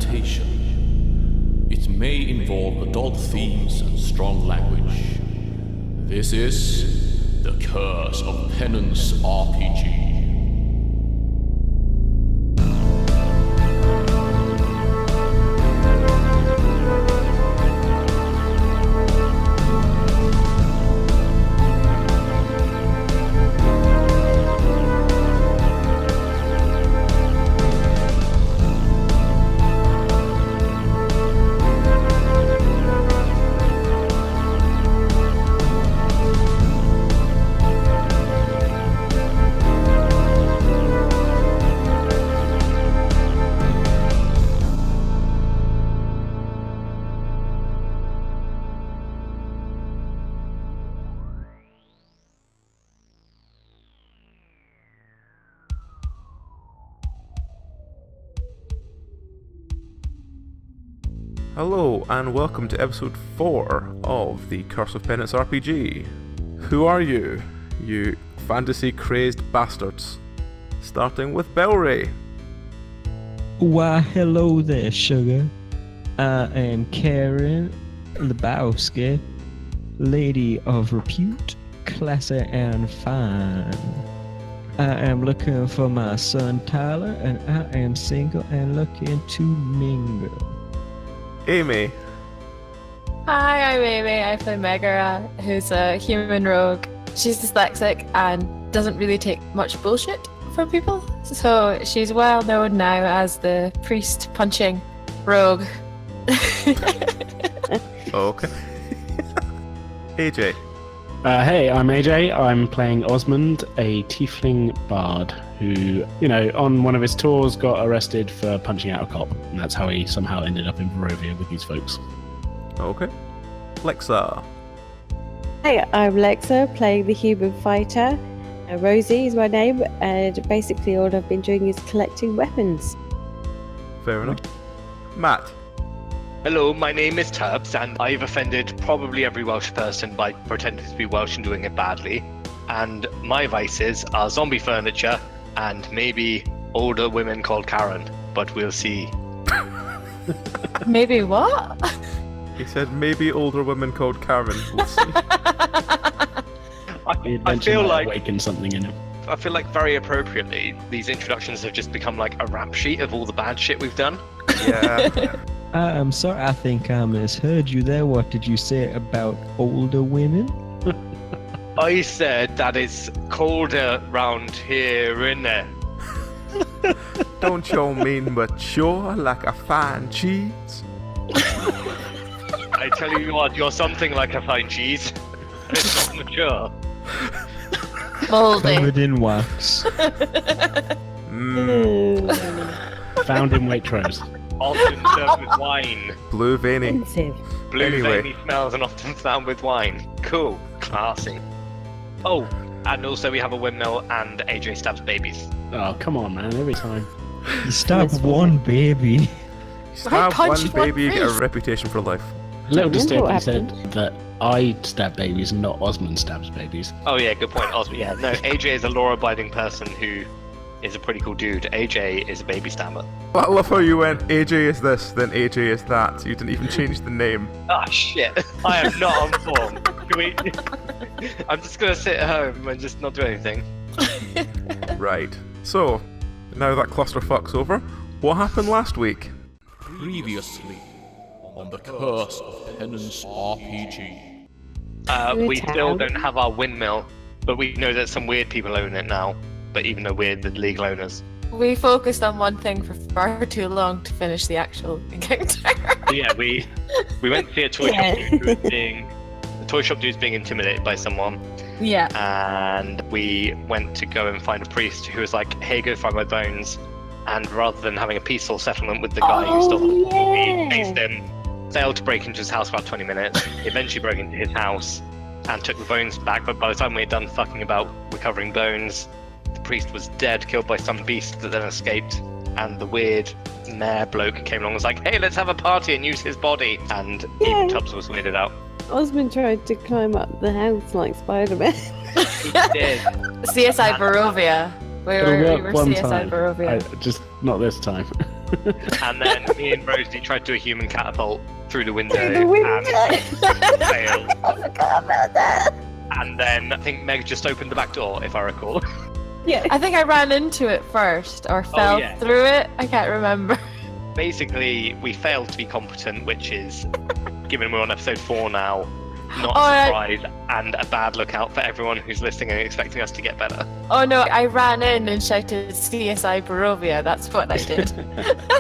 adaptation. It may involve adult themes and strong language. This is The Curse of Penance RPG. Hello and welcome to episode 4 of the Curse of Penance RPG. Who are you, you fantasy-crazed bastards? Starting with Belry. Why, hello there, sugar. I am Karen Lebowski, lady of repute, classy and fine. I am looking for my son Tyler, and I am single and looking to mingle. Amy. Hi, I'm Amy. I play Meghren, who's a human rogue. She's dyslexic and doesn't really take much bullshit from people. So she's well known now as the priest punching rogue. Okay. AJ. Hey, I'm AJ. I'm playing Ozmand, a tiefling bard who, on one of his tours got arrested for punching out a cop. And that's how he somehow ended up in Barovia with these folks. Okay. Lexa. Hey, I'm Lexa, playing the human fighter. Rosie is my name, and basically all I've been doing is collecting weapons. Fair enough. Matt. Hello, my name is Tubbs, and I've offended probably every Welsh person by pretending to be Welsh and doing it badly. And my vices are zombie furniture and maybe older women called Karen, but we'll see. Maybe what? He said maybe older women called Karen. We'll see. I feel like awakened something in him. I feel like very appropriately, these introductions have just become like a rap sheet of all the bad shit we've done. Yeah. I'm sorry, I think I misheard you there. What did you say about older women? I said that it's colder round here, innit? Don't you mean mature like a fine cheese? I tell you what, you're something like a fine cheese. It's not mature. Moldy. Covered in wax. Found in Waitrose. Often served with wine. Blue veiny. Expensive. Blue Anyway. veiny smells and often found with wine. Cool. Classy. Oh, and also we have a windmill and AJ stabs babies. Oh, come on, man, every time. You stabbed Yes, one baby. Stab punched one one baby, you get a priest. reputation for life. A little Remember what disturbing said that I stab babies and not Ozmand stabs babies. Oh yeah, good point. Osmond. Yeah, no, AJ is a law-abiding person who is a pretty cool dude. AJ is a baby stabber. I love how you went, AJ is this, then AJ is that. You didn't even change the name. Ah, shit. I am not on form. Can we... I'm just gonna sit at home and just not do anything. Right. So, now that clusterfuck's over, what happened last week? Previously on The Curse of Penance RPG. We still don't have our windmill, but we know that some weird people own it now. But even though we're the legal owners. We focused on one thing for far too long to finish the actual encounter. But yeah, we went to see a toy shop dude who was the toy shop dude's being intimidated by someone. Yeah. And we went to go and find a priest who was like, hey, go find my bones. And rather than having a peaceful settlement with the guy who stole the body, we faced him, failed to break into his house for about 20 minutes, eventually broke into his house and took the bones back. But by the time we had done fucking about recovering bones, the priest was dead, killed by some beast that then escaped. And the weird mayor bloke came along and was like, hey, let's have a party and use his body. And even Tubbs was weirded out. Osmond tried to climb up the house like Spider-Man. He did. CSI Barovia. We were It'll work one CSI time. Barovia. Not this time. And then me and Rosie tried to do a human catapult through the window. Through the window. And failed. I forgot about that. And then I think Meg just opened the back door, if I recall. Yeah. I think I ran into it first or fell yeah. through it. I can't remember. Basically, we failed to be competent, which is, given we're on episode 4 now, not Oh, a surprise and a bad lookout for everyone who's listening and expecting us to get better. Oh no, I ran in and shouted CSI Barovia. That's what I did.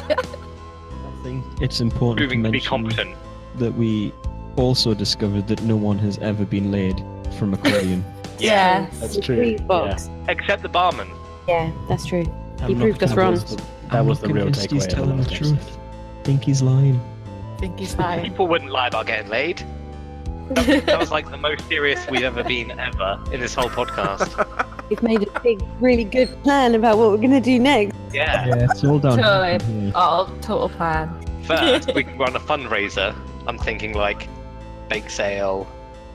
I think it's important Proving to to be mention competent. that we also discovered that no one has ever been laid from accordion. Yeah. That's The true. freeze box. Except the barman. Yeah, that's true. He I'm proved not us wrong. That was the real convinced he's takeaway of the telling the last truth. episode. Think he's lying. I think he's lying. People wouldn't lie about getting laid. That was like the most serious we've ever been ever in this whole podcast. We've made a big, really good plan about what we're going to do next. Yeah. Yeah, it's all done. Totally. Yeah. All total plan. First, we can run a fundraiser. I'm thinking like bake sale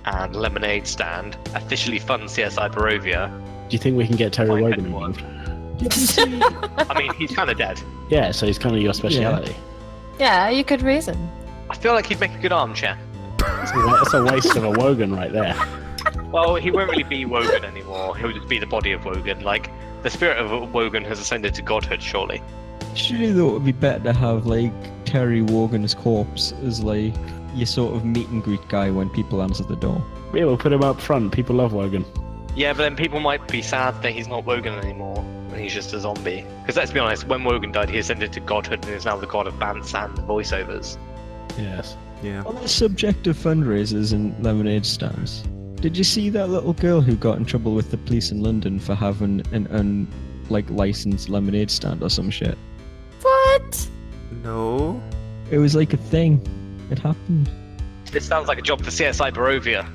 and lemonade stand. Officially fund CSI Barovia. Do you think we can get Terry Fine, Wogan everyone. involved? I mean, he's kind of dead. Yeah, so he's kind of your speciality. Yeah, you could reason. I feel like he'd make a good armchair. That's a waste of a Wogan right there. Well, he won't really be Wogan anymore. He'll just be the body of Wogan. Like, the spirit of Wogan has ascended to godhood, surely. Surely though it would be better to have like Terry Wogan's corpse as like your sort of meet and greet guy when people answer the door. Yeah, we'll put him up front. People love Wogan. Yeah, but then people might be sad that he's not Wogan anymore, and he's just a zombie. Because let's be honest, when Wogan died, he ascended to godhood and is now the god of bants and voiceovers. Yes. Yeah. On the subject of fundraisers and lemonade stands, did you see that little girl who got in trouble with the police in London for having an licensed lemonade stand or some shit? What? No. It was like a thing. It happened. This sounds like a job for CSI Barovia.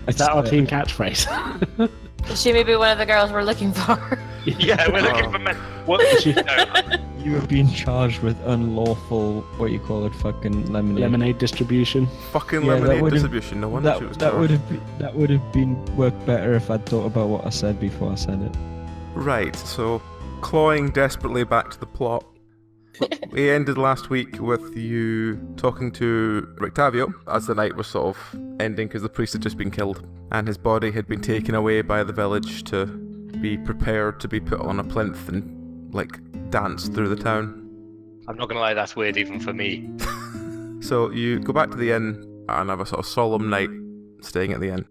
Is that our team catchphrase? Is she maybe one of the girls we're looking for? Yeah, we're looking for men. What? No, You were being charged with unlawful, what you call it, fucking lemonade. Lemonade distribution. Fucking Yeah, that lemonade would've- distribution. No wonder she was That charged. would have been worked better if I'd thought about what I said before I said it. Right, so clawing desperately back to the plot. We ended last week with you talking to Rictavio as the night was sort of ending because the priest had just been killed and his body had been taken away by the village to be prepared to be put on a plinth and like dance through the town. I'm not gonna lie, that's weird even for me. So you go back to the inn and have a sort of solemn night staying at the inn.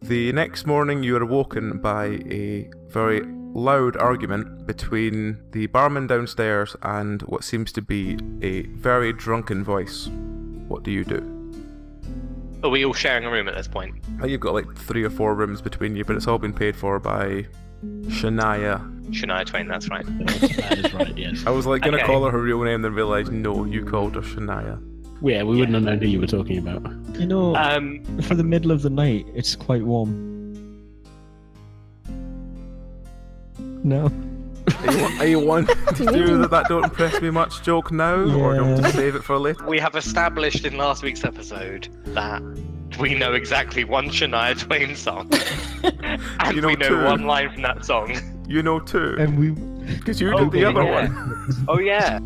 The next morning you are awoken by a very loud argument between the barman downstairs and what seems to be a very drunken voice. What do you do? Are we all sharing a room at this point? You've got like 3 or 4 rooms between you, but it's all been paid for by Shania. Shania Twain, that's right. That is right, yes. I was like gonna Okay. call her real name, then realised no, you called her Shania. Yeah, we wouldn't have known who you were talking about. You know, for the middle of the night, it's quite warm. No. Are you one to do that don't impress me much joke now, or do you want to Yeah. save it for later? We have established in last week's episode that we know exactly one Shania Twain song. And You know we know two. one line from that song. You know too, And we because you Oh, did the other yeah. one. Oh yeah.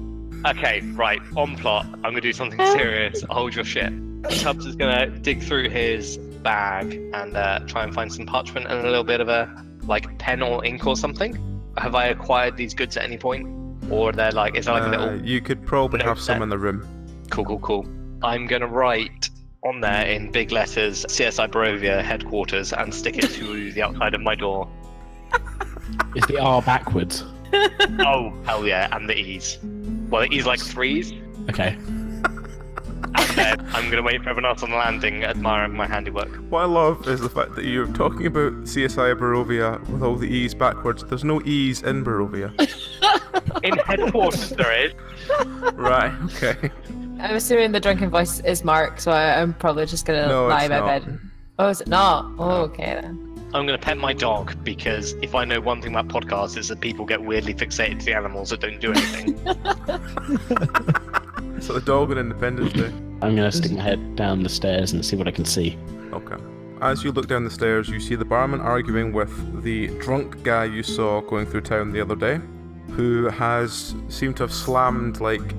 Okay, right, on plot. I'm gonna do something serious. Hold your shit. Tubbs is gonna dig through his bag and try and find some parchment and a little bit of a like pen or ink or something. Have I acquired these goods at any point? Or they're like, is there like a little You could probably note have some then? in the room. Cool. I'm gonna write on there in big letters CSI Barovia headquarters and stick it to the outside of my door. Is the R backwards? Oh, hell yeah, and the E's. Well, the E's like 3s. Okay. And then I'm gonna wait for everyone else on the landing admiring my handiwork. What I love is the fact that you're talking about CSI Barovia with all the E's backwards. There's no E's in Barovia. In headquarters there is. Right, okay. I'm assuming the drunken voice is Mark, so I'm probably just gonna No, lie it's in my not. bed. Oh, is it not? Oh, okay then. I'm gonna pet my dog because if I know one thing about podcasts, it's that people get weirdly fixated to the animals that don't do anything. So the dog on Independence Day. I'm going to stick my head down the stairs and see what I can see. Okay. As you look down the stairs, you see the barman arguing with the drunk guy you saw going through town the other day. who has seemed to have slammed like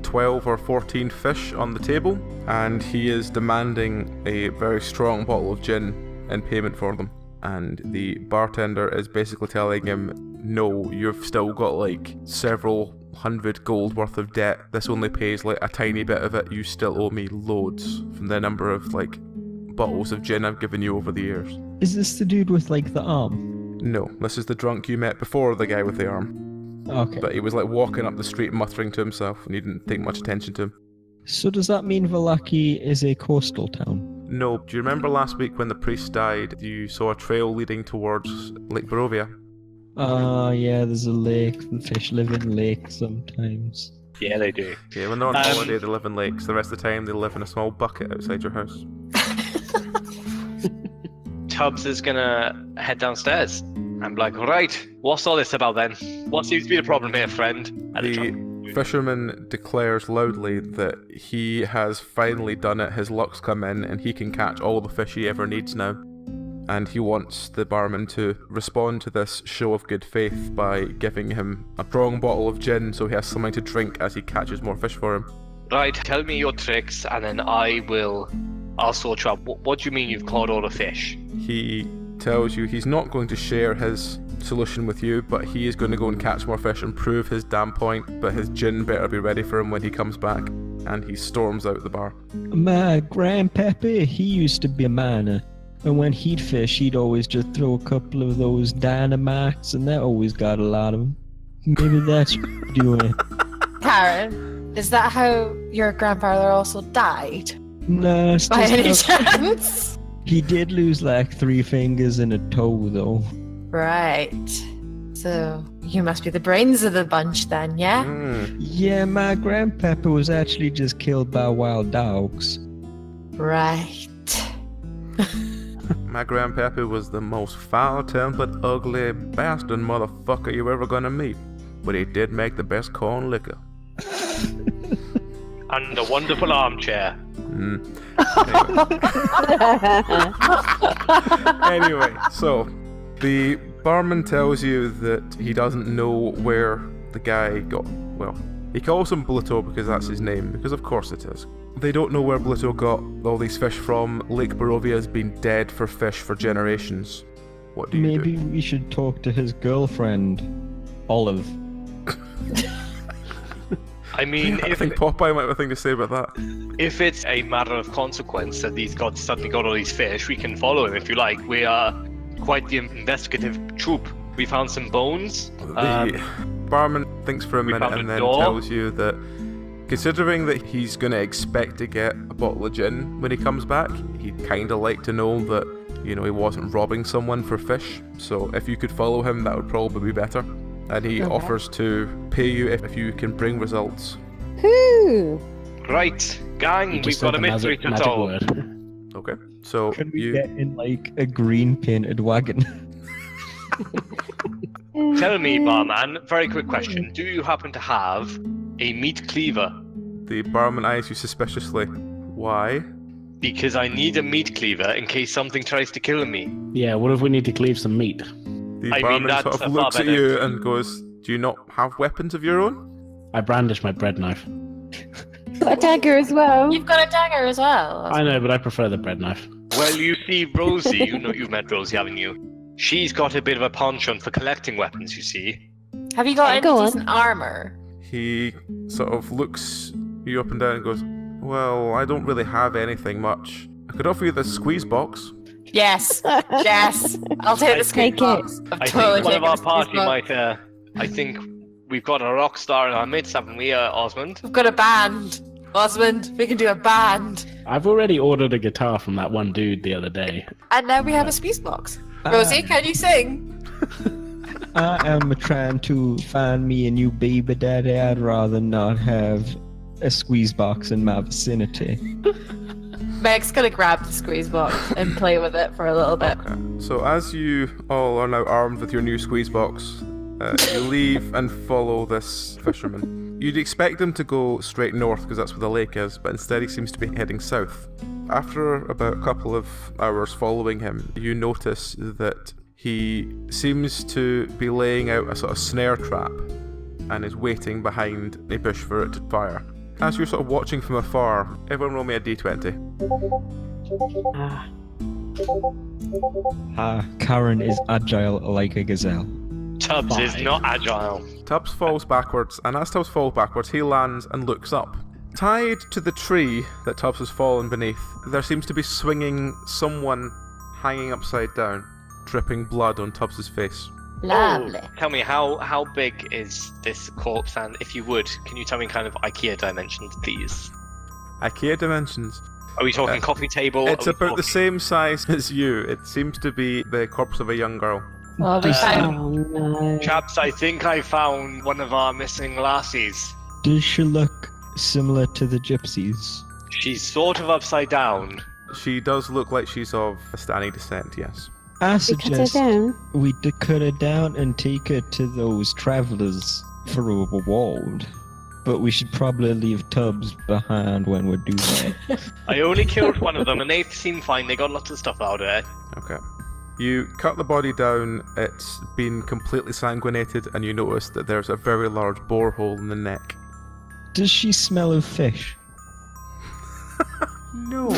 12 or 14 fish on the table, and he is demanding a very strong bottle of gin in payment for them. And the bartender is basically telling him, no, you've still got like several 100 gold worth of debt. This only pays like a tiny bit of it. You still owe me loads from the number of like bottles of gin I've given you over the years. Is this the dude with like the arm? No, this is the drunk you met before the guy with the arm. Okay. But he was like walking up the street muttering to himself, and you didn't take much attention to him. So does that mean Vallaki is a coastal town? No. Do you remember last week when the priest died, you saw a trail leading towards Lake Barovia? Yeah, there's a lake. The fish live in lakes sometimes. Yeah, they do. Yeah, when they're on holiday, they live in lakes. The rest of the time, they live in a small bucket outside your house. Tubbs is gonna head downstairs. I'm like, right, what's all this about then? What seems to be the problem here, friend? The fisherman declares loudly that he has finally done it. His luck's come in, and he can catch all the fish he ever needs now. And he wants the barman to respond to this show of good faith by giving him a strong bottle of gin so he has something to drink as he catches more fish for him. Right, tell me your tricks, and then I'll sort you out. What do you mean you've caught all the fish? He tells you he's not going to share his solution with you, but he is going to go and catch more fish and prove his damn point, but his gin better be ready for him when he comes back. And he storms out the bar. My grandpappy, he used to be a miner, and when he'd fish, he'd always just throw a couple of those dynamites, and that always got a lot of them. Maybe that's what you're doing. Karen, is that how your grandfather also died? No, it's By just any how- chance? He did lose like 3 fingers and a toe, though. Right. So you must be the brains of the bunch then, yeah? Yeah, my grandpapa was actually just killed by wild dogs. Right. My grandpappy was the most foul-tempered, ugly bastard motherfucker you ever gonna meet, but he did make the best corn liquor. And a wonderful armchair. Anyway, so the barman tells you that he doesn't know where the guy got. Well, he calls him Bluto because that's his name, because of course it is. They don't know where Bluto got all these fish from. Lake Barovia has been dead for fish for generations. What do you Maybe do? we should talk to his girlfriend, Olive. I mean, I think Popeye might have a thing to say about that. if it's a matter of consequence that these gods suddenly got all these fish, we can follow him if you like. We are quite the investigative troop. We found some bones. The barman thinks for a we minute found and a then door. tells you that considering that he's going to expect to get a bottle of gin when he comes back, he'd kind of like to know that, you know, he wasn't robbing someone for fish. So if you could follow him, that would probably be better. And he offers to pay you if you can bring results. Whoo! Right, gang, we've got a mystery to magic solve. word. Okay, so Can we you... get in like a green painted wagon? Tell me, barman, very quick question. Do you happen to have a meat cleaver? The barman eyes you suspiciously. Why? Because I need a meat cleaver in case something tries to kill me. Yeah, what if we need to cleave some meat? The I mean, barman that's sort a of far looks at better- you and goes, do you not have weapons of your own? I brandish my bread knife. Got a dagger as well. You've got a dagger as well. I know, but I prefer the bread knife. Well, you see, Rosie, you know you've met Rosie, haven't you? She's got a bit of a penchant for collecting weapons, you see. Have you got Go any on. decent armor? He sort of looks you up and down and goes, well, I don't really have anything much. I could offer you the squeeze box. Yes. Yes. I'll take the squeeze Take it. box. I've I totally think one of taken our the party squeeze box. might, I think we've got a rock star in our midst, haven't we, Ozmand? We've got a band. Ozmand, we can do a band. I've already ordered a guitar from that one dude the other day. And now we have a squeeze box. Rosie, can you sing? I am trying to find me a new baby daddy. I'd rather not have a squeeze box in my vicinity. Meg's gonna grab the squeeze box and play with it for a little bit. Okay. So as you all are now armed with your new squeeze box, you leave and follow this fisherman. You'd expect him to go straight north because that's where the lake is, but instead he seems to be heading south. After about a couple of hours following him, you notice that he seems to be laying out a sort of snare trap and is waiting behind a bush for it to fire. As you're sort of watching from afar, everyone roll me a d20. Karen is agile like a gazelle. Tubbs is not agile. Tubbs falls backwards, and as Tubbs falls backwards, he lands and looks up. Tied to the tree that Tubbs has fallen beneath, there seems to be swinging someone hanging upside down, dripping blood on Tubbs's face. Lovely. Oh, tell me, how big is this corpse? And if you would, can you tell me kind of IKEA dimensions, please? IKEA dimensions. Are we talking coffee table? It's about the same size as you. It seems to be the corpse of a young girl. Well, we found Oh no. Chaps, I think I found one of our missing lassies. Does she look similar to the gypsies? She's sort of upside down. She does look like she's of Astani descent, yes. I We cut her suggest down. we cut her down and take her to those travellers for a reward. But we should probably leave Tubbs behind when we do that. I only killed one of them and they seem fine. They got lots of stuff out of it. Okay. You cut the body down, it's been completely sanguinated, and you notice that there's a very large borehole in the neck. Does she smell of fish? No.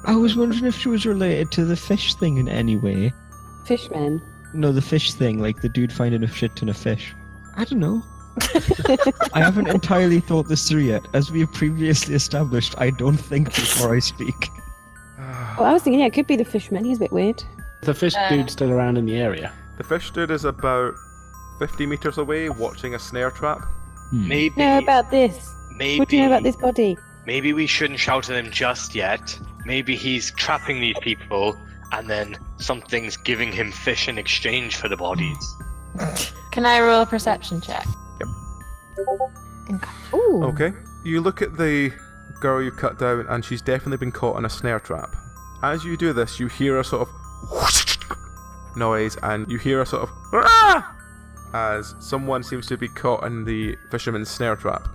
I was wondering if she was related to the fish thing in any way. Fishmen. No, the fish thing, like the dude finding a shit ton of fish. I don't know. I haven't entirely thought this through yet. As we have previously established, I don't think before I speak. Well, I was thinking, yeah, it could be the fishman. He's a bit weird. The fish dude's still around in the area. The fish dude is about 50 meters away, watching a snare trap. Maybe. No, about this. Maybe. What do you know about this body? Maybe we shouldn't shout at him just yet. Maybe he's trapping these people, and then something's giving him fish in exchange for the bodies. Can I roll a perception check? Ooh. Okay. You look at the girl you cut down, and she's definitely been caught in a snare trap. As you do this, you hear a sort of noise, and you hear a sort of "Ah!" as someone seems to be caught in the fisherman's snare trap.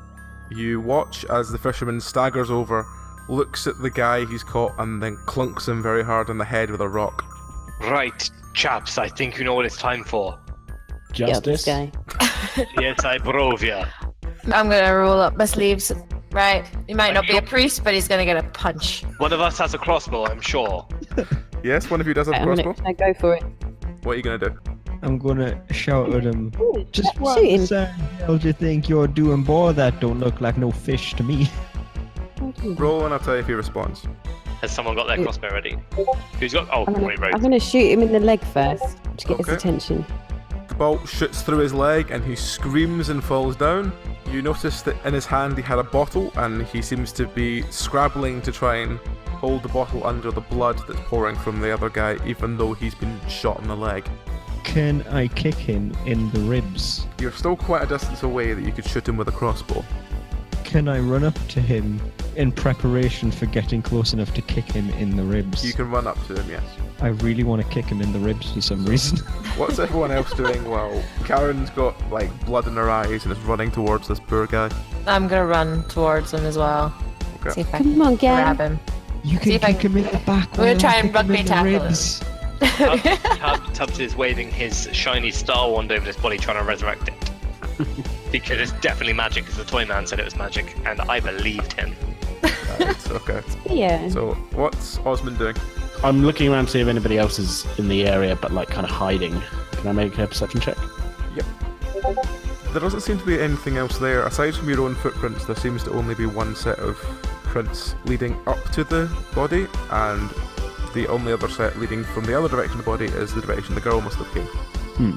You watch as the fisherman staggers over, looks at the guy he's caught, and then clunks him very hard on the head with a rock. Right, chaps, I think you know what it's time for. Yeah, this Justice. guy. Yes, I prove ya. I'm gonna roll up my sleeves. Right, he might not be a priest, but he's gonna get a punch. One of us has a crossbow, I'm sure. Yes, one of you does have a I'm crossbow. gonna go for it. What are you gonna do? I'm gonna shout at him. Ooh, Just what shoot him. the hell do you think you're doing, boy? That don't look like no fish to me. Roll, and I'll tell you if he responds. Has someone got their crossbow ready? Who's got? Oh, wait, right. I'm gonna shoot him in the leg first to get his Okay. attention. The bolt shoots through his leg, and he screams and falls down. You notice that in his hand he had a bottle, and he seems to be scrabbling to try and hold the bottle under the blood that's pouring from the other guy, even though he's been shot in the leg. Can I kick him in the ribs? You're still quite a distance away that you could shoot him with a crossbow. Can I run up to him in preparation for getting close enough to kick him in the ribs? You can run up to him, yes. I really want to kick him in the ribs for some reason. What's everyone else doing? Well, Karen's got like blood in her eyes and is running towards this poor guy. I'm gonna run towards him as well. Okay. See if I Come can on, grab gang. him. You See can if I kick him in the back. We're while I trying kick him rugby in the tackle him. ribs. Tubbs is waving his shiny star wand over this body, trying to resurrect it. Because it's definitely magic, because the toy man said it was magic, and I believed him. Right, okay. Yeah. So, what's Ozmand doing? I'm looking around to see if anybody else is in the area, but like kind of hiding. Can I make a perception check? There doesn't seem to be anything else there. Aside from your own footprints, there seems to only be one set of prints leading up to the body, and the only other set leading from the other direction of the body is the direction the girl must have came.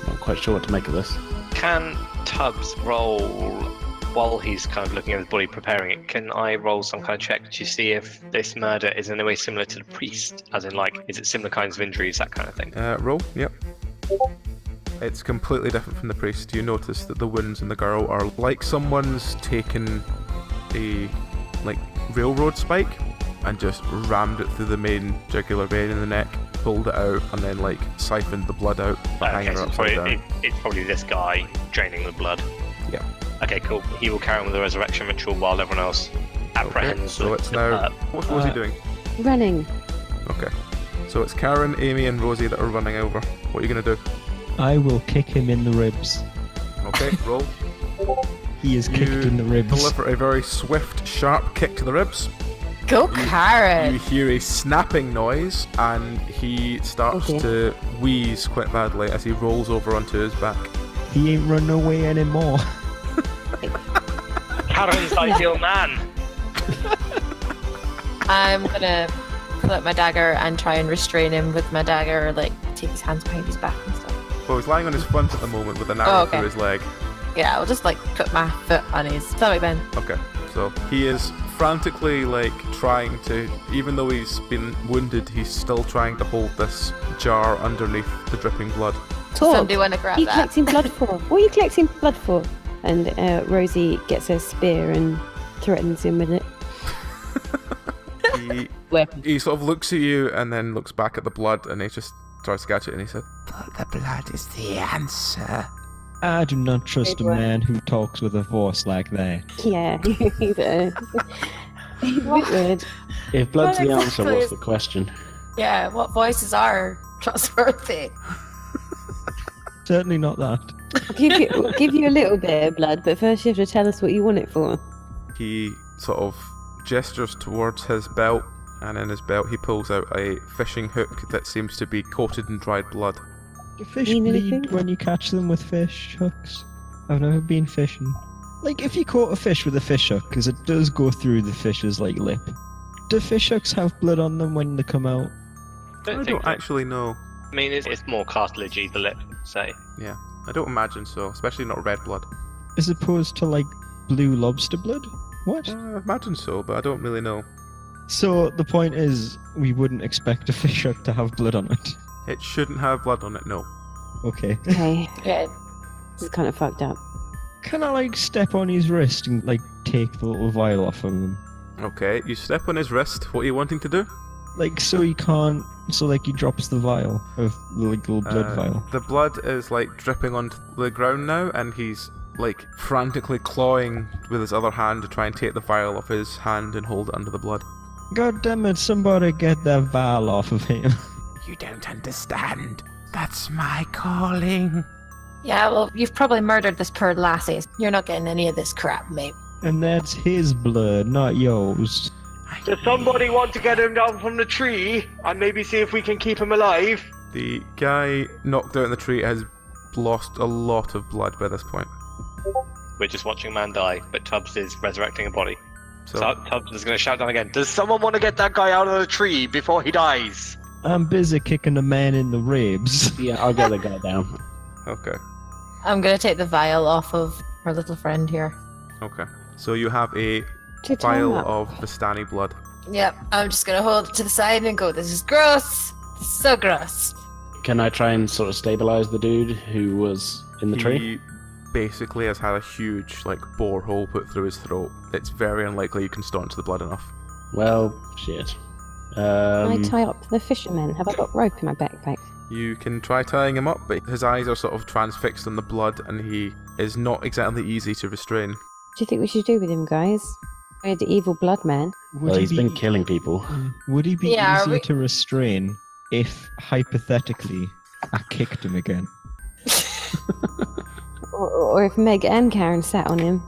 Not quite sure what to make of this. Can Tubbs roll, while he's kind of looking at his body, preparing it, can I roll some kind of check to see if this murder is in any way similar to the priest? As in, like, is it similar kinds of injuries, that kind of thing? Roll, yep. It's completely different from the priest. You notice that the wounds in the girl are like someone's taken a railroad spike and just rammed it through the main jugular vein in the neck, pulled it out, and then siphoned the blood out by hanging her so upside down. it's probably this guy draining the blood. Yeah. Okay, cool. He will carry on with the resurrection ritual while everyone else apprehends. So the- it's the now. perp. What's Rosie doing? Running. Okay. So it's Karen, Amy, and Rosie that are running over. What are you gonna do? I will kick him in the ribs. Okay, roll. He is kicked in the ribs. Deliver a very swift, sharp kick to the ribs. Go, Karen! You hear a snapping noise, and he starts to wheeze quite badly as he rolls over onto his back. He ain't running away anymore. Karen's ideal man. I'm gonna pull out my dagger and try and restrain him with my dagger, like take his hands behind his back and stuff. Well, he's lying on his front at the moment with an arrow through his leg. Yeah, I'll just like put my foot on his stomach then. Okay, so he is frantically like trying to, even though he's been wounded, he's still trying to hold this jar underneath the dripping blood. Somebody want to grab What are you that? collecting blood for? What are you collecting blood for? And Rosie gets her spear and threatens him with it. He sort of looks at you and then looks back at the blood, and he just tries to catch it, and he said, But the blood is the answer. I do not trust a man who talks with a voice like that. Yeah, he's a bit weird. If blood's What the answer, exactly what's is- the question? Yeah, what voices are trustworthy? Certainly not that. We'll give you a little bit of blood, but first you have to tell us what you want it for. he sort of gestures towards his belt, and in his belt he pulls out a fishing hook that seems to be coated in dried blood. Do fish Mean bleed anything? when you catch them with fish hooks? I've never been fishing. Like, if you caught a fish with a fish hook, because it does go through the fish's, like, lip. Do fish hooks have blood on them when they come out? I don't actually know. I mean, it's more cartilagey, the lip, say. Yeah, I don't imagine so, especially not red blood. As opposed to, like, blue lobster blood? What? I imagine so, but I don't really know. So, the point is, we wouldn't expect a fish hook to have blood on it. It shouldn't have blood on it, no. Okay. Okay, Okay. this is kind of fucked up. Can I, like, step on his wrist and, like, take the little vial off of him? Okay, you step on his wrist. What are you wanting to do? Like, so he can't... So, like, he drops the vial of the, like, little blood vial. The blood is, like, dripping onto the ground now, and he's, like, frantically clawing with his other hand to try and take the vial off his hand and hold it under the blood. God damn it, somebody get that vial off of him. You don't understand. That's my calling. Yeah, well, you've probably murdered this poor lassie. You're not getting any of this crap, mate. And that's his blood, not yours. Does somebody want to get him down from the tree and maybe see if we can keep him alive? The guy knocked out in the tree has lost a lot of blood by this point. We're just watching a man die, but Tubbs is resurrecting a body. So, Tubbs is going to shout down again, does someone want to get that guy out of the tree before he dies? I'm busy kicking a man in the ribs. Yeah, I'll get the guy down. okay. I'm gonna take the vial off of our little friend here. Okay. So you have a To tie him vial up. of Vistani blood. Yep, I'm just gonna hold it to the side and go, this is gross. This is so gross. Can I try and sort of stabilize the dude who was in the tree? He basically has had a huge, like, borehole put through his throat. It's very unlikely you can staunch the blood enough. Well, shit. Can I tie up the fisherman? Have I got rope in my backpack? You can try tying him up, but his eyes are sort of transfixed on the blood, and he is not exactly easy to restrain. What do you think we should do with him, guys? We're the evil blood man. Well, he's been killing people. Would he be Yeah, are easier we- to restrain if, hypothetically, I kicked him again? Or if Meg and Karen sat on him.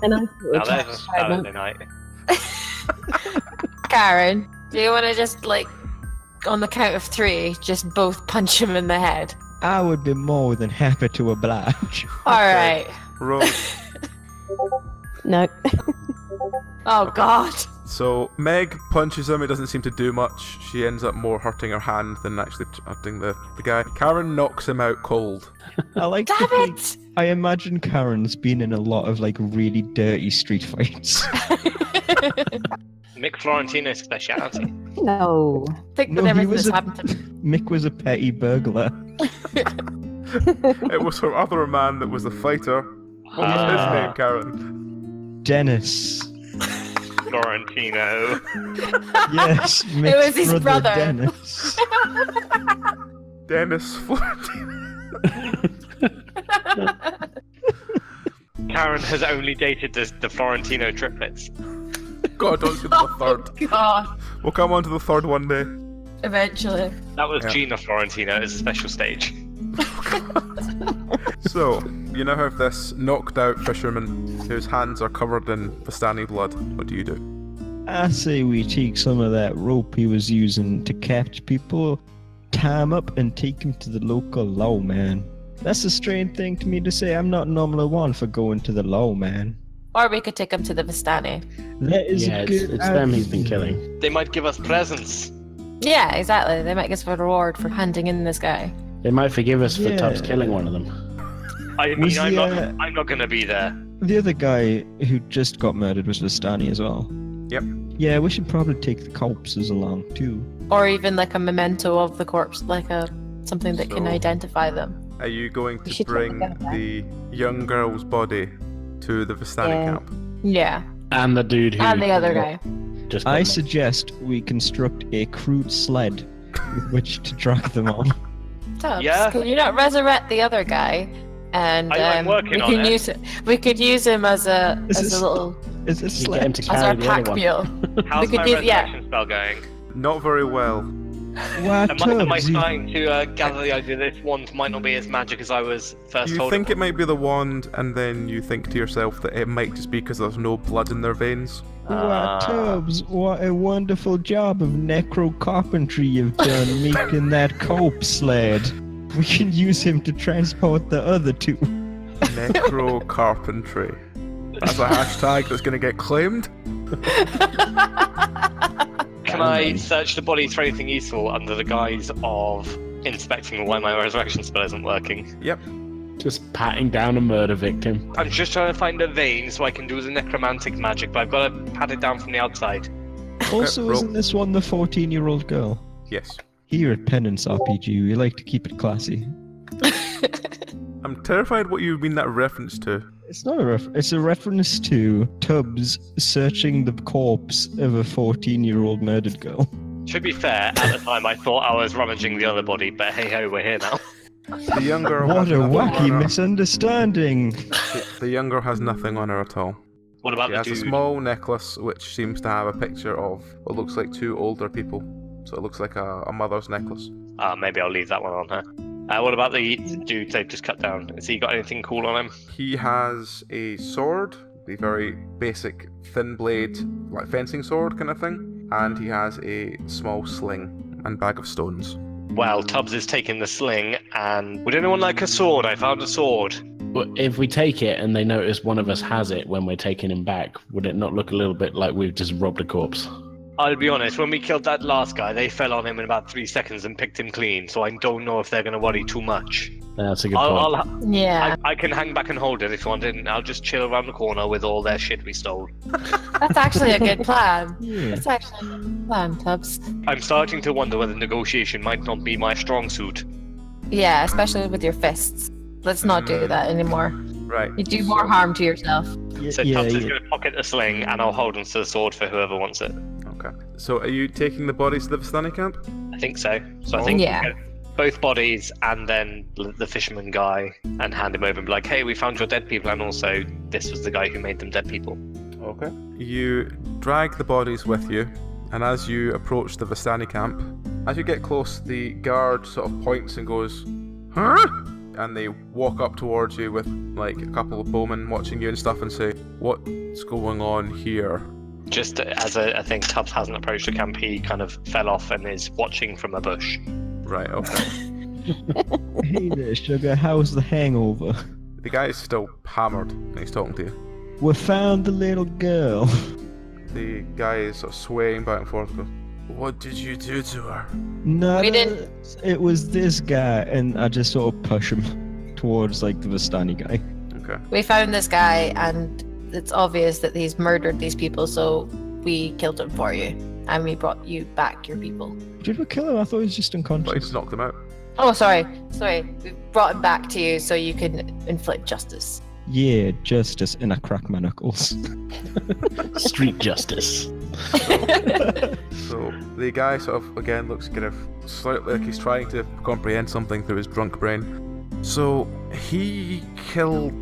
And I Now thought there's a Saturday night. Karen, do you want to just, like, on the count of 3, just both punch him in the head? I would be more than happy to oblige. Alright. Roll. No. Oh, God. So Meg punches him, it doesn't seem to do much. She ends up more hurting her hand than actually hurting the guy. Karen knocks him out cold. I like Damn to think- it! I imagine Karen's been in a lot of, like, really dirty street fights. Mick Florentino's speciality. No. Think No, that he everything was that's a- happened to Mick was a petty burglar. It was her other man that was the fighter. What was his name, Karen? Dennis. Florentino. Yes, Mick's was his brother. Dennis. Dennis Florentino. Karen has only dated the Florentino triplets. God, don't do the third. God. We'll come on to the third one day. Eventually. That was Yeah. Gina Florentino as a special stage. So, you now have this knocked out fisherman whose hands are covered in Vistani blood. What do you do? I say we take some of that rope he was using to catch people, tie him up, and take him to the local lawman. That's a strange thing to me to say. I'm not normally one for going to the lawman. Or we could take him to the Vistani. That is a good it's them he's idea. been killing. They might give us presents. Yeah, exactly. They might give us a reward for handing in this guy. They might forgive us for Yeah. Tubbs killing one of them. I mean, Was I'm the, not going to be there. The other guy who just got murdered was Vistani as well. Yep. Yeah, we should probably take the corpses along too. Or even like a memento of the corpse, like something that can So- identify them. Are you going We to should bring take that. the young girl's body to the Vistani Yeah. camp? Yeah. And the dude who And the other guy. just got I murdered. suggest we construct a crude sled with which to drag them on. Tubbs, Yeah? can you not resurrect the other guy? And I'm working we on can it. use it. We could use him as a Is as this- a little Is it You get him sled? to as our carry the pack other one. mule. How's could my use- yeah. resurrection spell going? Not very well. Why, Am I Tubbs, you- starting to gather the idea this wand might not be as magic as I was first You told? think it might be the wand, and then you think to yourself that it might just be because there's no blood in their veins. Why, Tubbs, what a wonderful job of necro-carpentry you've done making that cope sled. We can use him to transport the other two. Necro carpentry. That's a hashtag that's going to get claimed. Can I search the bodies for anything useful under the guise of inspecting why my resurrection spell isn't working? Yep. Just patting down a murder victim. I'm just trying to find a vein so I can do the necromantic magic, but I've got to pat it down from the outside. Also, roll. isn't this one the 14-year-old girl? Yes. Here at Penance RPG, we like to keep it classy. I'm terrified what you mean that reference to. It's not a it's a reference to Tubbs searching the corpse of a 14-year-old murdered girl. To be fair, at the time I thought I was rummaging the other body, but hey ho, we're here now. The young girl What has a nothing wacky on her. misunderstanding! The young girl has nothing on her at all. What about She the has a dude? small necklace which seems to have a picture of what looks like two older people. So it looks like a mother's necklace. Maybe I'll leave that one on her. What about the dude they've just cut down? Has he got anything cool on him? He has a sword, a very basic thin blade, like fencing sword kind of thing, and he has a small sling and bag of stones. Well, Tubbs is taking the sling, and would anyone like a sword? I found a sword. But if we take it and they notice one of us has it when we're taking him back, would it not look a little bit like we've just robbed a corpse? I'll be honest, when we killed that last guy, they fell on him in about 3 seconds and picked him clean, so I don't know if they're going to worry too much. That's a good point. Yeah, I can hang back and hold it if you want, and I'll just chill around the corner with all their shit we stole. that's actually a good plan. Yeah. That's actually a good plan, Tubbs. I'm starting to wonder whether negotiation might not be my strong suit. Yeah, especially with your fists. Let's not do that anymore. Right. You do more harm to yourself. So Tubbs is going to pocket the sling, and I'll hold onto the sword for whoever wants it. Okay. So are you taking the bodies to the Vistani camp? I think so. So I think Yeah. we'll get both bodies and then the fisherman guy and hand him over and be like, hey, we found your dead people, and also this was the guy who made them dead people. Okay. You drag the bodies with you, and as you approach the Vistani camp, as you get close, the guard sort of points and goes, "Huh?" And they walk up towards you with like a couple of bowmen watching you and stuff and say, "What's going on here?" Just as I think Tubbs hasn't approached the camp, he kind of fell off and is watching from a bush. Right, okay. Hey there, sugar, how's the hangover? The guy is still hammered and he's talking to you. We found the little girl. The guy is sort of swaying back and forth. Goes, "What did you do to her?" No, We didn't- It was this guy, and I just sort of push him towards like the Vistani guy. Okay. We found this guy, and it's obvious that he's murdered these people, so we killed him for you. And we brought you back your people. Did we kill him? I thought he was just But he unconscious. just knocked him out. Oh, sorry. We brought him back to you so you can inflict justice. Yeah, justice, and I crack my knuckles. Street justice. So the guy sort of again looks kind of slightly like he's trying to comprehend something through his drunk brain. So he killed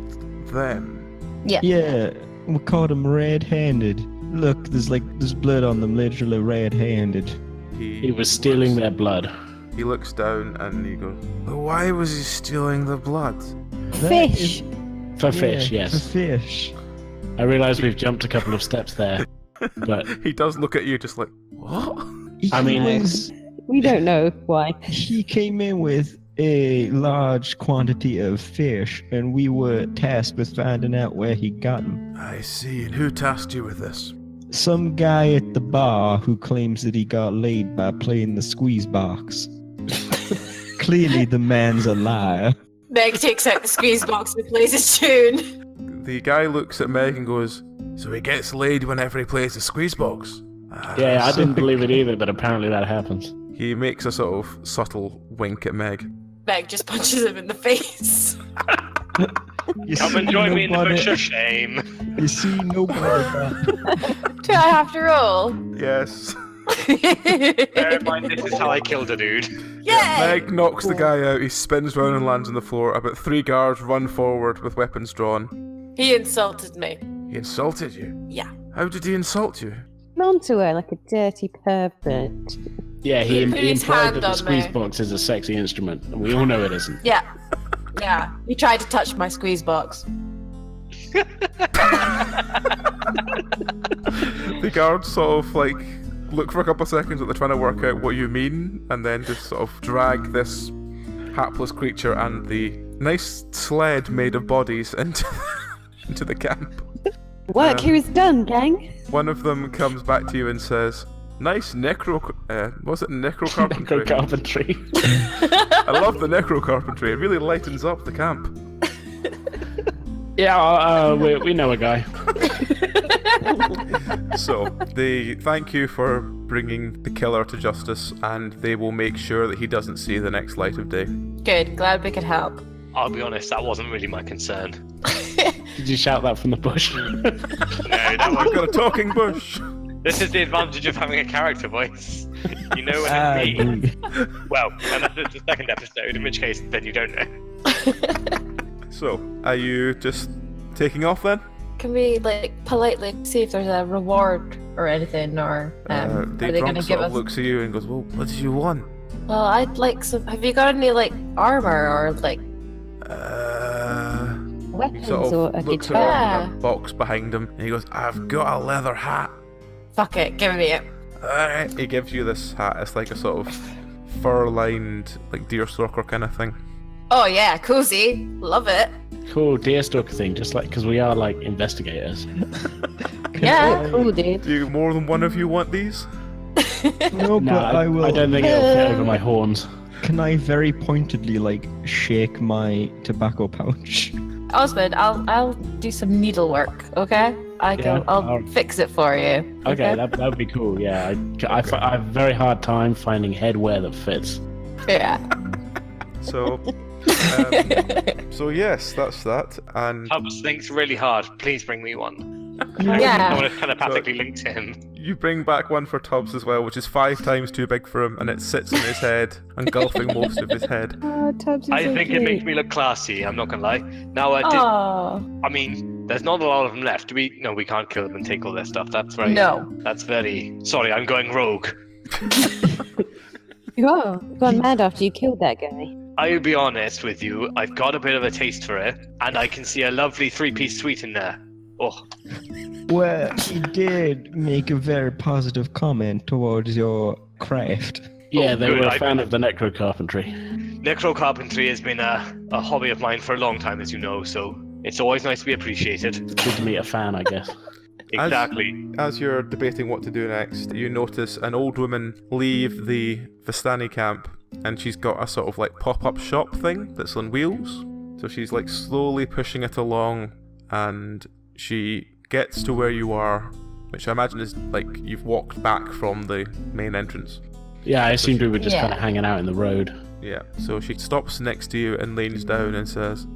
them. Yeah, we caught him red-handed. Look, there's blood on them, literally red-handed. He was stealing their blood. He looks down and he goes, "Why was he stealing the blood?" fish. For fish, yes. For fish. I realise we've jumped a couple of steps there, but He does look at you just like, what? I mean, We don't know why. He came in with a large quantity of fish, and we were tasked with finding out where he got them. I see. And who tasked you with this? Some guy at the bar who claims that he got laid by playing the squeeze box. Clearly, the man's a liar. Meg takes out the squeeze box and plays a tune. The guy looks at Meg and goes, so he gets laid whenever he plays the squeeze box? yeah, I didn't believe it either, but apparently that happens. He makes a sort of subtle wink at Meg. Meg just punches him in the face. Come and join me in the bush of shame. You see, nobody. Do I have to roll? Yes. Bear in mind, this is how I killed a dude. Yay! Meg knocks the guy out, he spins round and lands on the floor. About 3 guards run forward with weapons drawn. He insulted me. He insulted you? Yeah. How did he insult you? Onto her like a dirty pervert. Yeah, he Put his implied hand that the on squeeze me. box is a sexy instrument, and we all know it isn't. Yeah. Yeah. He tried to touch my squeeze box. The guards sort of like look for a couple of seconds like they're trying to work out what you mean, and then just sort of drag this hapless creature and the nice sled made of bodies into the camp. Work here is done, gang. One of them comes back to you and says, nice was it necrocarpentry? Carpentry. I love the necrocarpentry, it really lightens up the camp. Yeah, we know a guy. So, they thank you for bringing the killer to justice, and they will make sure that he doesn't see the next light of day. Good. Glad we could help. I'll be honest, that wasn't really my concern. Did you shout that from the bush? No, that I've was, got a talking bush! this is the advantage of having a character voice. You know when it's me. Well, unless it's the second episode, in which case, then you don't know. So, are you just taking off then? Can we, politely see if there's a reward or anything, or The are they going drunk to give sort of us... looks at you and goes, well, what did you want? Well, I'd like some... Have you got any, armor or, He Weapons sort or of a looks guitar. around in a box behind him, and he goes, I've got a leather hat. Fuck it, give me it. Alright. He gives you this hat, it's like a sort of fur-lined, deerstalker kind of thing. Oh yeah, cozy. Love it. Cool deerstalker thing, just because we are investigators. Yeah. Cool, dude. Do more than one of you want these? No, No, but I will. I don't think it'll fit over my horns. Can I very pointedly shake my tobacco pouch? Ozmand, I'll do some needlework, okay? I'll alright. fix it for you. Okay, that would be cool. Yeah, I have a very hard time finding headwear that fits. Yeah. So, so yes, that's that. And Tubbs thinks really hard. Please bring me one. I Yeah. want to telepathically link to him. you bring back one for Tubbs as well, which is 5 times too big for him, and it sits on his head, engulfing most of his head. Oh, Tubbs is I so think cute. it makes me look classy, I'm not gonna lie. Now, Oh. I mean, there's not a lot of them left. No, we can't kill them and take all their stuff. That's very... No. That's very... Sorry, I'm going rogue. You are. You gone mad after you killed that guy. I'll be honest with you, I've got a bit of a taste for it, and I can see a lovely 3-piece suite in there. Oh, Well, he did make a very positive comment towards your craft. Yeah, they good, were a I- fan of the necrocarpentry. necrocarpentry has been a hobby of mine for a long time, as you know, so it's always nice to be appreciated. Good to meet a fan, I guess. Exactly. As you're debating what to do next, you notice an old woman leave the Vistani camp, and she's got a sort of pop-up shop thing that's on wheels. So she's slowly pushing it along, and she gets to where you are, which I imagine is you've walked back from the main entrance. Yeah, I assumed we were just Yeah. kind of hanging out in the road. Yeah, so she stops next to you and leans down and says,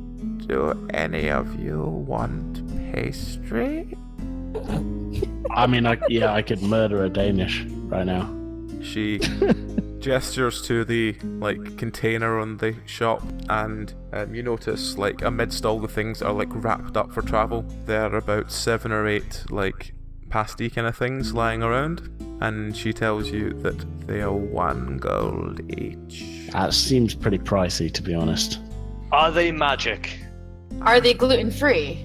do any of you want pastry? I mean, I could murder a Danish right now. She gestures to the container on the shop, and you notice amidst all the things that are wrapped up for travel, there are about 7 or 8 pasty kind of things lying around, and she tells you that they are 1 gold each. That seems pretty pricey, to be honest. Are they magic? Are they gluten free?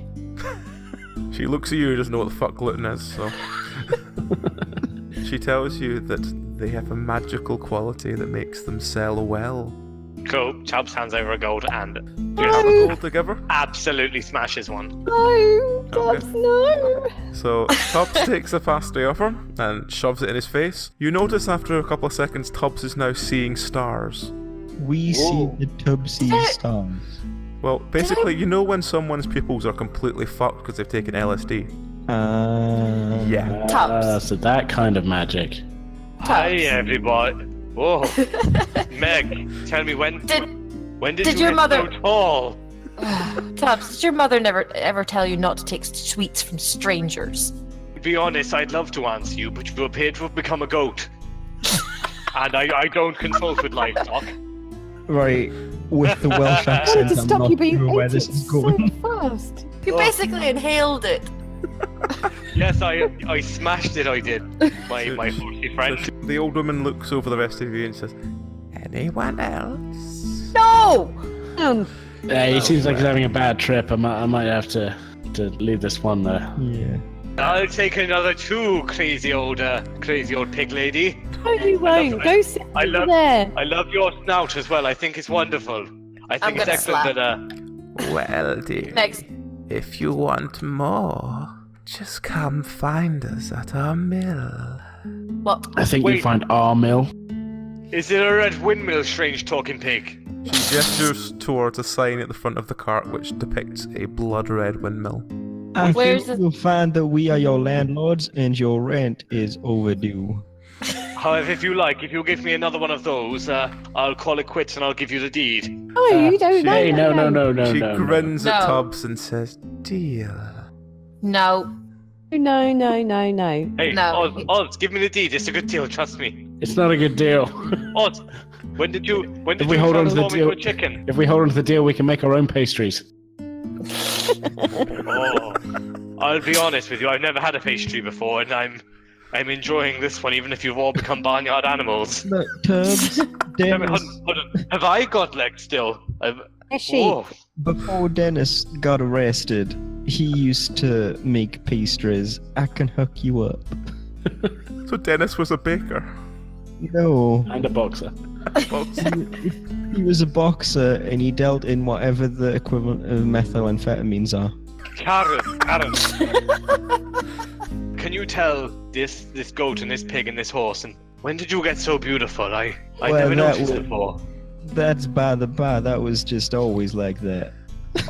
She looks at you, doesn't know what the fuck gluten is, so... She tells you that they have a magical quality that makes them sell well. Cool. Chubbs hands over a gold and Do you have a gold to give her? absolutely smashes one. No, Okay. Tubbs, no. So Tubbs takes a pasty off her and shoves it in his face. You notice after a couple of seconds Tubbs is now seeing stars. We see the Tubsy stars. Well, basically, you know when someone's pupils are completely fucked because they've taken LSD? Yeah. Tubbs. So that kind of magic. Hi, everybody. Whoa. Meg, tell me when did Did you your get mother- so tall? Tubbs, did your mother never ever tell you not to take sweets from strangers? To be honest, I'd love to answer you, but you appear to have become a goat. And I don't consult with livestock. Right, with the Welsh I wanted accent, to I'm stop not you, but you sure where ate this it is so going. fast. You basically inhaled it. Yes, I smashed it, I did. My horsey friend. The old woman looks over the rest of you and says, Anyone else? No! Yeah, he seems like he's having a bad trip. I might have to leave this one there. Yeah. I'll take another 2, crazy old pig lady. No, you won't. Go sit I over love- there. I love your snout as well. I think it's wonderful. I think it's gonna excellent slap. that Well, dear, Next. if you want more, just come find us at our mill. What? I think Wait. you find our mill. is it a red windmill, strange talking pig? she gestures towards a sign at the front of the cart which depicts a blood red windmill. I Where's think the- you'll find that we are your landlords and your rent is overdue. However, if you like, if you'll give me another one of those, I'll call it quits and I'll give you the deed. No, you don't know. Hey, no. She no. grins at No. Tubbs and says, Deal. No. No. Hey, No. Oz, give me the deed. It's a good deal, trust me. It's not a good deal. Oz, when did you If we hold on to the transform into deal- a chicken? If we hold on to the deal, we can make our own pastries. Oh, I'll be honest with you. I've never had a pastry before, and I'm enjoying this one, even if you've all become barnyard animals. Look, Tubbs, Hold on, Dennis, hold on. Have I got legs still? A sheep. Whoa. before Dennis got arrested, he used to make pastries. I can hook you up. So Dennis was a baker. No, And a boxer. he was a boxer and he dealt in whatever the equivalent of methamphetamines are. Karen. Can you tell this goat and this pig and this horse, and when did you get so beautiful? I Well, never that noticed was- before. That's by the by, that was just always like that.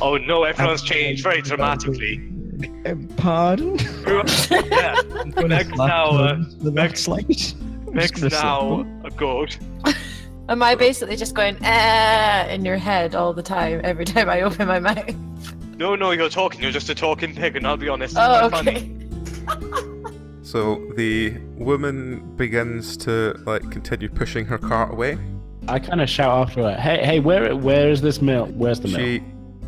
Oh no, everyone's changed very dramatically. Pardon? Yeah, I'm gonna Meg's slap now, Tubbs for that Meg- slight. I'm just Meg's gonna slap now him. a goat. Am I basically just going in your head all the time, every time I open my mouth? No, you're talking. You're just a talking pig, and I'll be honest. Oh, it's quite okay. So the woman begins to continue pushing her cart away. I kind of shout after her, hey, where is this mill? Where's the mill? She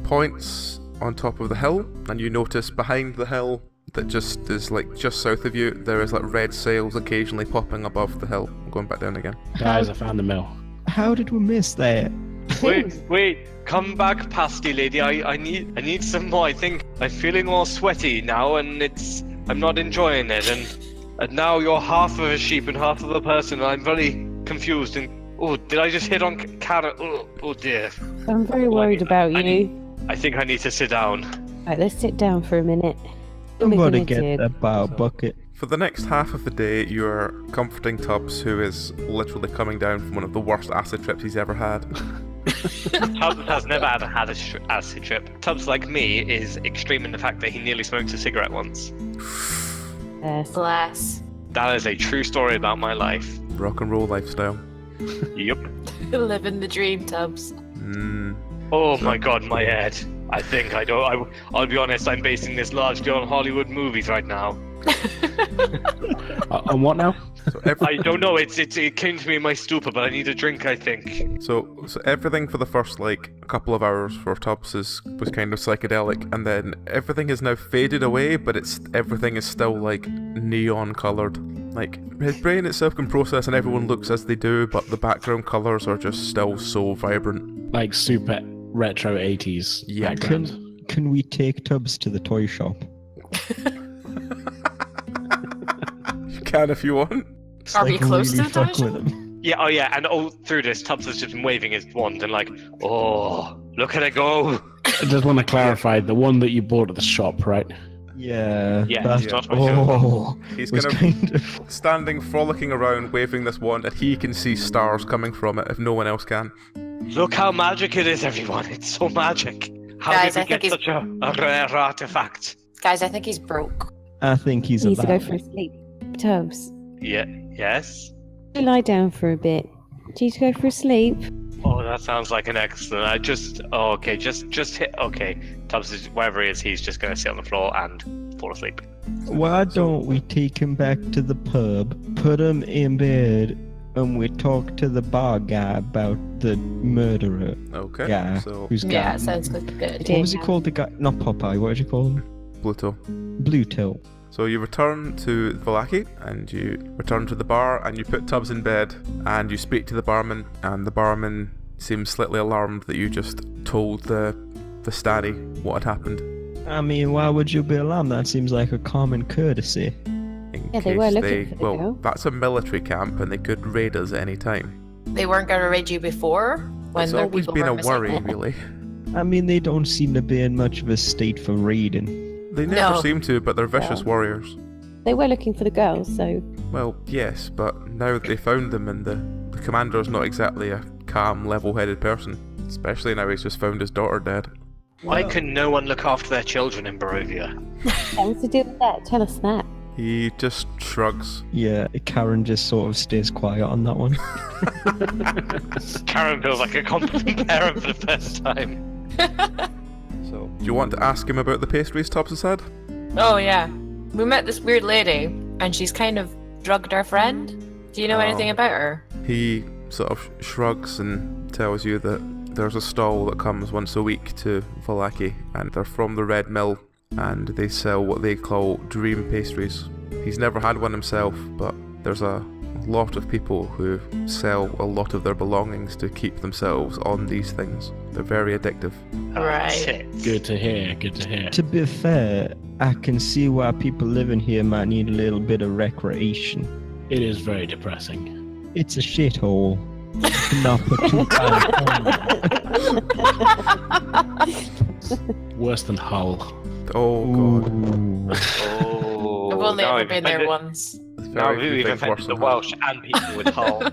points on top of the hill, and you notice behind the hill that just is just south of you, there is red sails occasionally popping above the hill. I'm going back down again. Guys, I found the mill. How did we miss that? Wait, come back, pasty lady. I need some more. I think I'm feeling all sweaty now, and I'm not enjoying it. And now you're half of a sheep and half of a person. And I'm very confused. And did I just hit on carrot? Oh dear. I'm very worried about you. I think I need to sit down. Right, let's sit down for a minute. Somebody What are we gonna get do? that bow bucket. For the next half of the day, you're comforting Tubbs, who is literally coming down from one of the worst acid trips he's ever had. Tubbs has never had an acid trip. Tubbs, like me, is extreme in the fact that he nearly smoked a cigarette once. Yes. Bless. That is a true story about my life. Rock and roll lifestyle. Yep. Living the dream, Tubbs. Oh my god, my head. I think I'll be honest, I'm basing this largely on Hollywood movies right now. On what now? So I don't know, it came to me in my stupor, but I need a drink, I think. So everything for the first a couple of hours for Tubbs was kind of psychedelic, and then everything is now faded away, but everything is still neon coloured. His brain itself can process and everyone looks as they do, but the background colours are just still so vibrant. Like super retro 80s Yeah. background. Can we take Tubbs to the toy shop? You can if you want. Are we close to the toy fuck with shop? him. Yeah, oh yeah, and all through this, Tubbs has just been waving his wand and like, oh, look at it go. I just want to clarify the one that you bought at the shop, right? Yeah. Yeah, that's- it's not my show. oh, He's was kind of kind of. standing, frolicking around, waving this wand, and he can see stars coming from it if no one else can. Look how magic it is, everyone. It's so magic. How Guys, did I we think get such a rare artifact? Guys, I think he's broke. I think he's He needs to go alive. for a sleep. Tubbs, Yeah, yes? you lie down for a bit. Do you need to go for a sleep? Oh, that sounds like an excellent. Just hit. Okay, Tubbs is wherever he is. He's just gonna sit on the floor and fall asleep. Why don't we take him back to the pub, put him in bed, and we talk to the bar guy about the murderer Okay, guy so who's Yeah, got. sounds good. Good. What was he called? The guy? Not Popeye. What did you call him? Pluto. Bluetail. So you return to Valaki, and you return to the bar, and you put Tubbs in bed, and you speak to the barman, and the barman seems slightly alarmed that you just told the Vistani what had happened. I mean, why would you be alarmed? That seems like a common courtesy. In Yeah, they case were looking for the well, girl. that's a military camp, and they could raid us any time. They weren't going to raid you before? When It's their always people been were a missing? worry, really. I mean, they don't seem to be in much of a state for raiding. They never No. seem to, but they're vicious Yeah. warriors. They were looking for the girls, so Well, yes, but now that they found them, and the commander's not exactly a calm, level-headed person, especially now he's just found his daughter dead. Why can no one look after their children in Barovia? what's to do with that? Tell us that. He just shrugs. Yeah, Karen just sort of stays quiet on that one. Karen feels like a competent parent for the first time. So, do you want to ask him about the pastries Tubbs has had? Oh, yeah. We met this weird lady, and she's kind of drugged our friend. Do you know Oh. anything about her? He sort of shrugs and tells you that there's a stall that comes once a week to Valaki, and they're from the Red Mill, and they sell what they call dream pastries. He's never had one himself, but there's a lot of people who sell a lot of their belongings to keep themselves on these things. They're very addictive. Right. Good to hear, good to hear. To be fair, I can see why people living here might need a little bit of recreation. It is very depressing. It's a shithole. Not put too Worse than Hull. Oh god. Ooh. Oh, I've only now ever we've been there offended- once. There's Now very few we've things worse offended the than Hull. Welsh and people with Hull.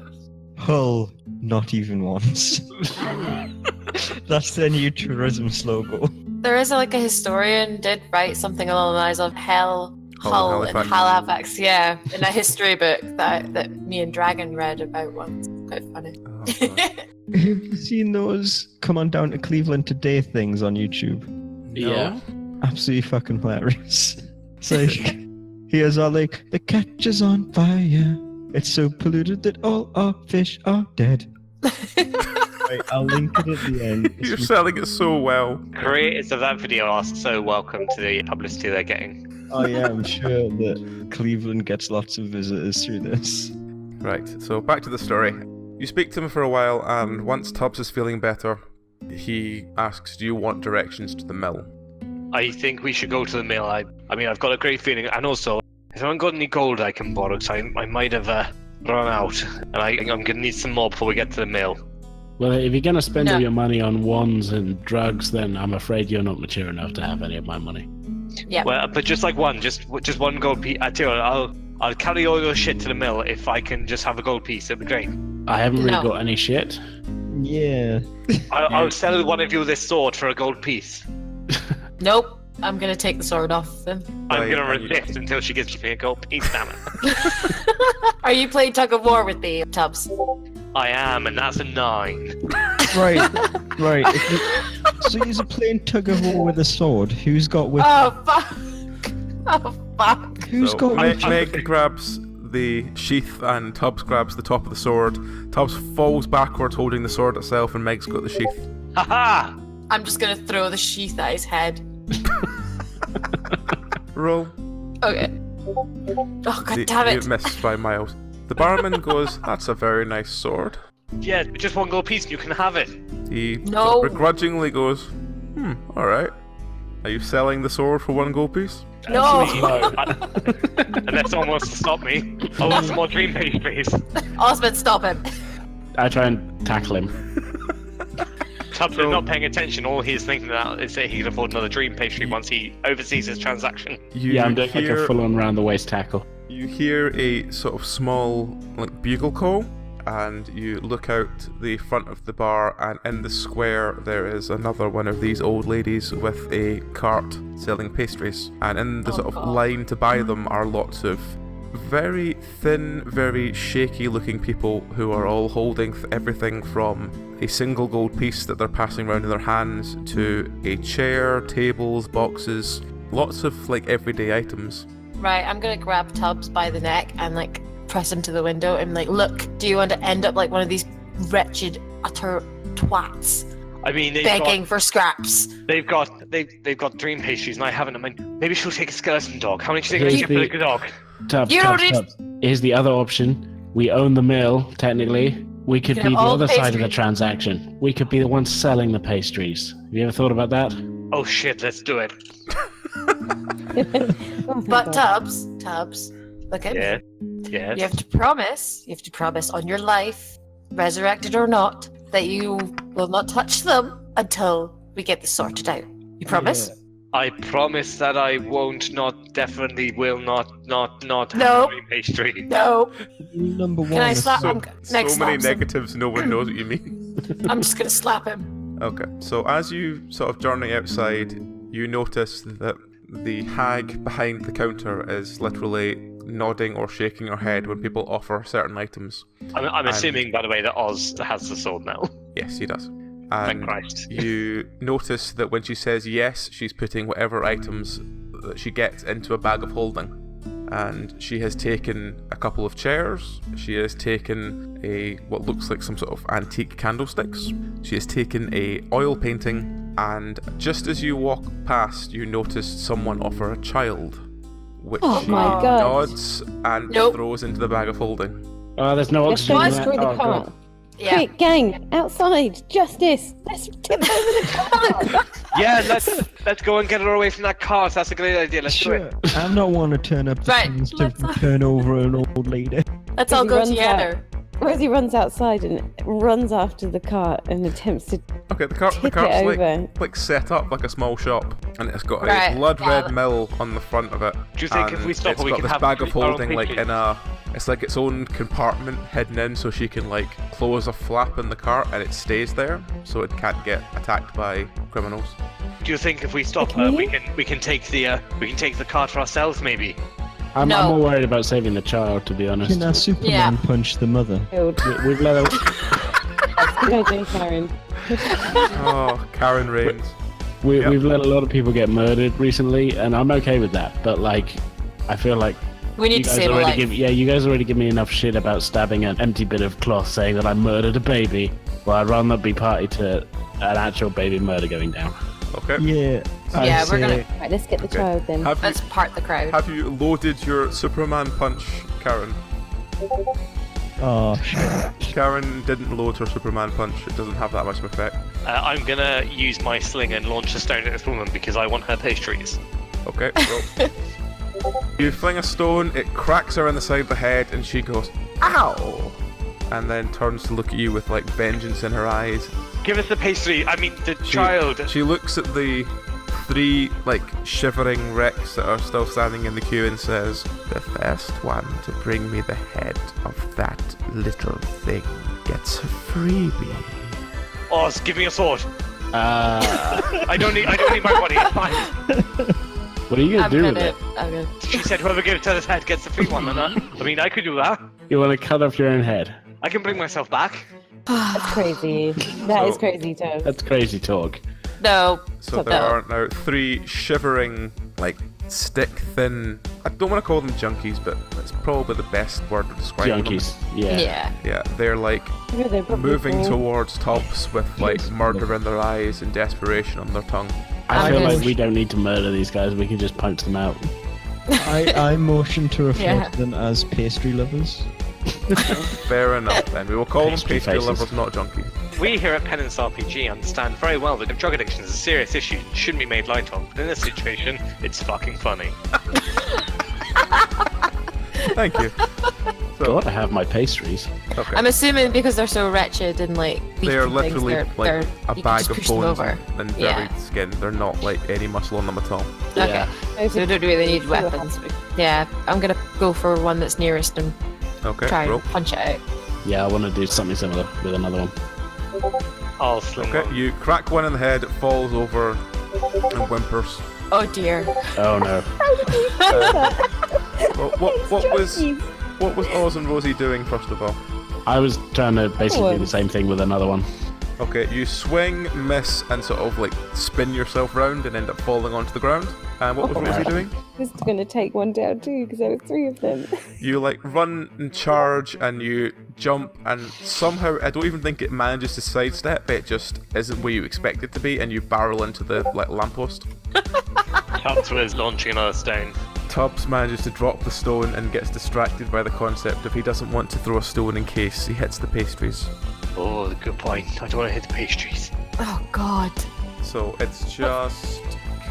Hull, not even once. That's their new tourism slogan. There is like a historian did write something along the lines of Hull, and Halifax. Halifax, yeah, in a history book that me and Dragon read about once. Quite funny. Oh, God. Have you seen those come on down to Cleveland today things on YouTube? Yeah. Absolutely fucking hilarious. It's like, here's all like, the catch is on fire. It's so polluted that all our fish are dead. Right, I'll link it at the end. You're selling it so well. Creators of that video are so welcome to the publicity they're getting. Oh yeah, I'm sure that Cleveland gets lots of visitors through this. Right, so back to the story. You speak to him for a while, and once Tubbs is feeling better, he asks, do you want directions to the mill? I think we should go to the mill. I mean, I've got a great feeling, and also, if I haven't got any gold I can borrow, because I might have run out, and I'm going to need some more before we get to the mill. Well, if you're going to spend No. all your money on wands and drugs, then I'm afraid you're not mature enough to have any of my money. Yeah. Well, but just like one, just one gold piece. I tell you, I'll carry all your shit to the mill if I can just have a gold piece. It'd be great. I haven't really No. got any shit. Yeah. I'll sell one of you this sword for a gold piece. Nope. I'm gonna take the sword off them. I'm Right, gonna and you- resist until she gives me a gold piece, damn it. Are you playing tug of war with me, Tubbs? I am, and that's a 9. Right. Right. So you're playing tug of war with a sword. Who's got which? Oh fuck! Oh fuck! Who's So got which? Meg grabs the sheath, and Tubbs grabs the top of the sword. Tubbs falls backwards holding the sword itself, and Meg's got the sheath. Haha! I'm just gonna throw the sheath at his head. Roll. Okay. Oh god damn You it! missed by miles. The barman goes, that's a very nice sword. Yeah, just one gold piece, you can have it. He No. begrudgingly goes, alright. Are you selling the sword for 1 gold piece? No! Unless someone wants to stop me. I want some more dream pastries. Ozmand, stop him. I try and tackle him. Tubbs is not paying attention. All he's thinking about is that he can afford another dream pastry once he oversees his transaction. I'm doing like a full-on round-the-waist tackle. You hear a sort of small bugle call, and you look out the front of the bar, and in the square there is another one of these old ladies with a cart selling pastries. And in the sort of line to buy them are lots of very thin, very shaky looking people who are all holding everything from a single gold piece that they're passing around in their hands to a chair, tables, boxes, lots of everyday items. Right, I'm gonna grab Tubbs by the neck and press him to the window and look, do you want to end up like one of these wretched, utter twats? I mean, begging for scraps. They've got dream pastries and I haven't. I mean, maybe she'll take a skeleton dog. How many do you think I get for the dog? Tubbs. Here's the other option. We own the mill, technically. We could be the other side of the transaction. We could be the ones selling the pastries. Have you ever thought about that? Oh shit, let's do it. But Tubbs, look at me. Yeah. You have to promise on your life, resurrected or not, that you will not touch them until we get this sorted out. You promise? Yeah. I promise that I won't, definitely will not have No. dream pastry. No. Number 1. Can I slap him? So many negatives, no one knows what you mean. I'm just gonna slap him. Okay, so as you sort of journey outside, you notice that the hag behind the counter is literally nodding or shaking her head when people offer certain items. I'm assuming, by the way, that Oz has the sword now. Yes, he does. Thank And Christ. you notice that when she says yes, she's putting whatever items that she gets into a bag of holding. And she has taken a couple of chairs, she has taken what looks like some sort of antique candlesticks, she has taken a oil painting, and just as you walk past, you notice someone offer a child, which she nods and throws into the bag of holding. Oh, there's no oxygen in that. Oh, God. Yeah. Quick, gang, outside, justice. Let's tip over the car. Yeah, let's go and get her away from that cart. That's a great idea. Let's do it. I'm not one to turn up to things to turn over an old lady. Let's all go together. Rosie runs outside and runs after the cart and attempts to Okay, the cart's over. like set up like a small shop, and it's got Right, a blood red mill on the front of it. Do you think if and we stop it's her, we got can this have bag of our own holding like pastries? in a, it's like its own compartment hidden in, so she can close a flap in the cart and it stays there, so it can't get attacked by criminals. Do you think if we stop her, we can take the cart for ourselves, maybe? I'm No. more worried about saving the child, to be honest. Can our Superman punch the mother? We've let her... That's a good idea, Karen. Oh, Karen reigns. We've let a lot of people get murdered recently, and I'm okay with that. But I feel like We need to save a life. you guys already give me enough shit about stabbing an empty bit of cloth, saying that I murdered a baby. Well, I'd rather not be party to an actual baby murder going down. Okay. Yeah. Yeah, we're gonna- Right, let's get the child then. Let's part the crowd. Have you loaded your Superman punch, Karen? Oh, shit. Karen didn't load her Superman punch. It doesn't have that much of effect. I'm gonna use my sling and launch a stone at this woman because I want her pastries. Okay, roll. You fling a stone, it cracks her in the side of the head, and she goes, "Ow!" and then turns to look at you with vengeance in her eyes. Give us the pastry. I mean, the child. She looks at the 3 shivering wrecks that are still standing in the queue and says, "The first one to bring me the head of that little thing gets a freebie." Oz, give me a sword. I don't need my body. It's fine. What are you gonna do with it? I'm gonna. She said whoever gives her this head gets the free one. And I mean, I could do that. You want to cut off your own head? I can bring myself back. That's crazy. That is crazy, Toad. That's crazy talk. No. So there are now 3 shivering, stick-thin... I don't want to call them junkies, but it's probably the best word to describe Junkies. them. Yeah. Yeah, they're They're probably moving cool. towards Tubbs with murder in their eyes and desperation on their tongue. I feel Okay. like we don't need to murder these guys. We can just punch them out. I motion to refer Yeah. to them as pastry lovers. Fair enough then. We will call them Pastry pastry faces. lovers, not junkies. We here at Penance RPG understand very well that drug addiction is a serious issue and shouldn't be made light of, but in this situation, it's fucking funny. Thank you. So, Gotta have my pastries. okay. I'm assuming because they're so wretched and like weak They're and things, literally they're, like a you can bag just of push them bones over. and very Yeah. skin. They're not like any muscle on them at all. Okay, so we don't really need weapons. Yeah, I'm gonna go for one that's nearest and Okay, try roll. and punch it out. Yeah, I want to do something similar with another one. I'll sling Okay, one. you crack one in the head, it falls over and whimpers. Oh dear. Oh no. What was Oz and Rosie doing first of all? I was trying to basically do the same thing with another one. Okay, you swing, miss, and sort of like spin yourself round and end up falling onto the ground. And what was Rosie doing? This is going to take one down too, because there were 3 of them. You like run and charge and you jump and somehow, I don't even think it manages to sidestep, it just isn't where you expect it to be and you barrel into the like lamppost. Tubbs was launching another stone. Tubbs manages to drop the stone and gets distracted by the concept of he doesn't want to throw a stone in case he hits the pastries. Oh, good point. I don't want to hit the pastries. Oh god. So it's just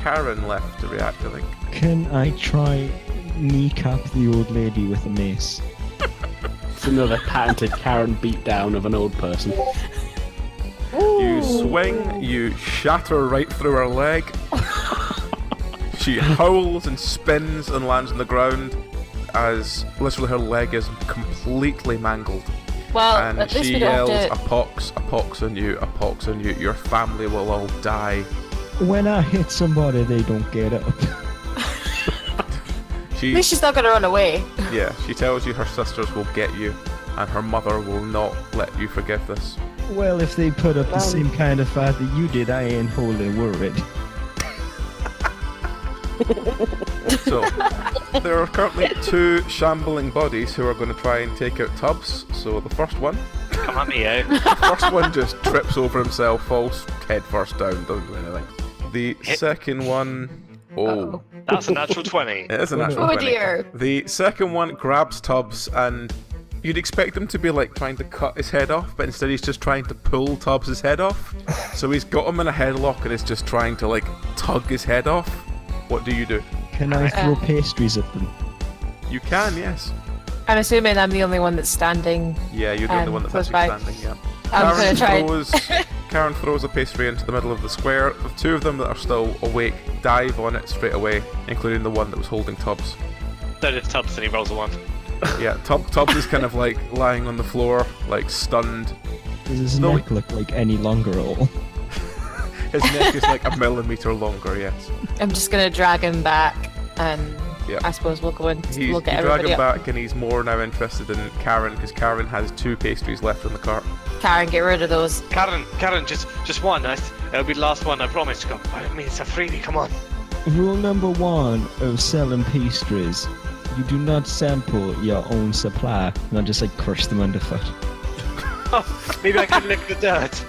Karen left to react, I think. Can I try kneecap the old lady with a mace? It's another patented Karen beatdown of an old person. You swing, you shatter right through her leg. She howls and spins and lands on the ground as literally her leg is completely mangled. Well, And at least she we don't yells, have to. a pox on you, a pox on you, your family will all die. When I hit somebody, they don't get up. At She, least she's not gonna run away. yeah, she tells you her sisters will get you and her mother will not let you forgive this. Well, if they put up the same kind of fight that you did, I ain't wholly worried. So, there are currently 2 shambling bodies who are going to try and take out Tubbs. So the first one just trips over himself, falls head first down, doesn't do anything. The second one, Uh-oh. That's a natural 20. it is a natural Oh 20. dear. The second one grabs Tubbs and you'd expect him to be like trying to cut his head off, but instead he's just trying to pull Tubbs' head off. So he's got him in a headlock and is just trying to like tug his head off. What do you do? Can I throw pastries at them? You can, yes. I'm assuming I'm the only one that's standing. Yeah, you're the only one that's close actually by. standing, yeah. I'm gonna try. Karen throws a pastry into the middle of the square. The 2 of them that are still awake dive on it straight away, including the one that was holding Tubbs. So does Tubbs and he rolls a 1. Yeah, Tubbs is kind of like lying on the floor, like stunned. Does his No. neck look like any longer at all? His neck is like a millimeter longer, yes. I'm just gonna drag him back, and Yeah. I suppose we'll go in. You We'll get drag everybody him up. back and he's more now interested in Karen because Karen has 2 pastries left in the cart. Karen, get rid of those. Karen, just one. It'll be the last one, I promise. Come. I mean, it's a freebie, come on. Rule number 1 of selling pastries: you do not sample your own supply, not just like crush them underfoot. Maybe I can lick the dirt.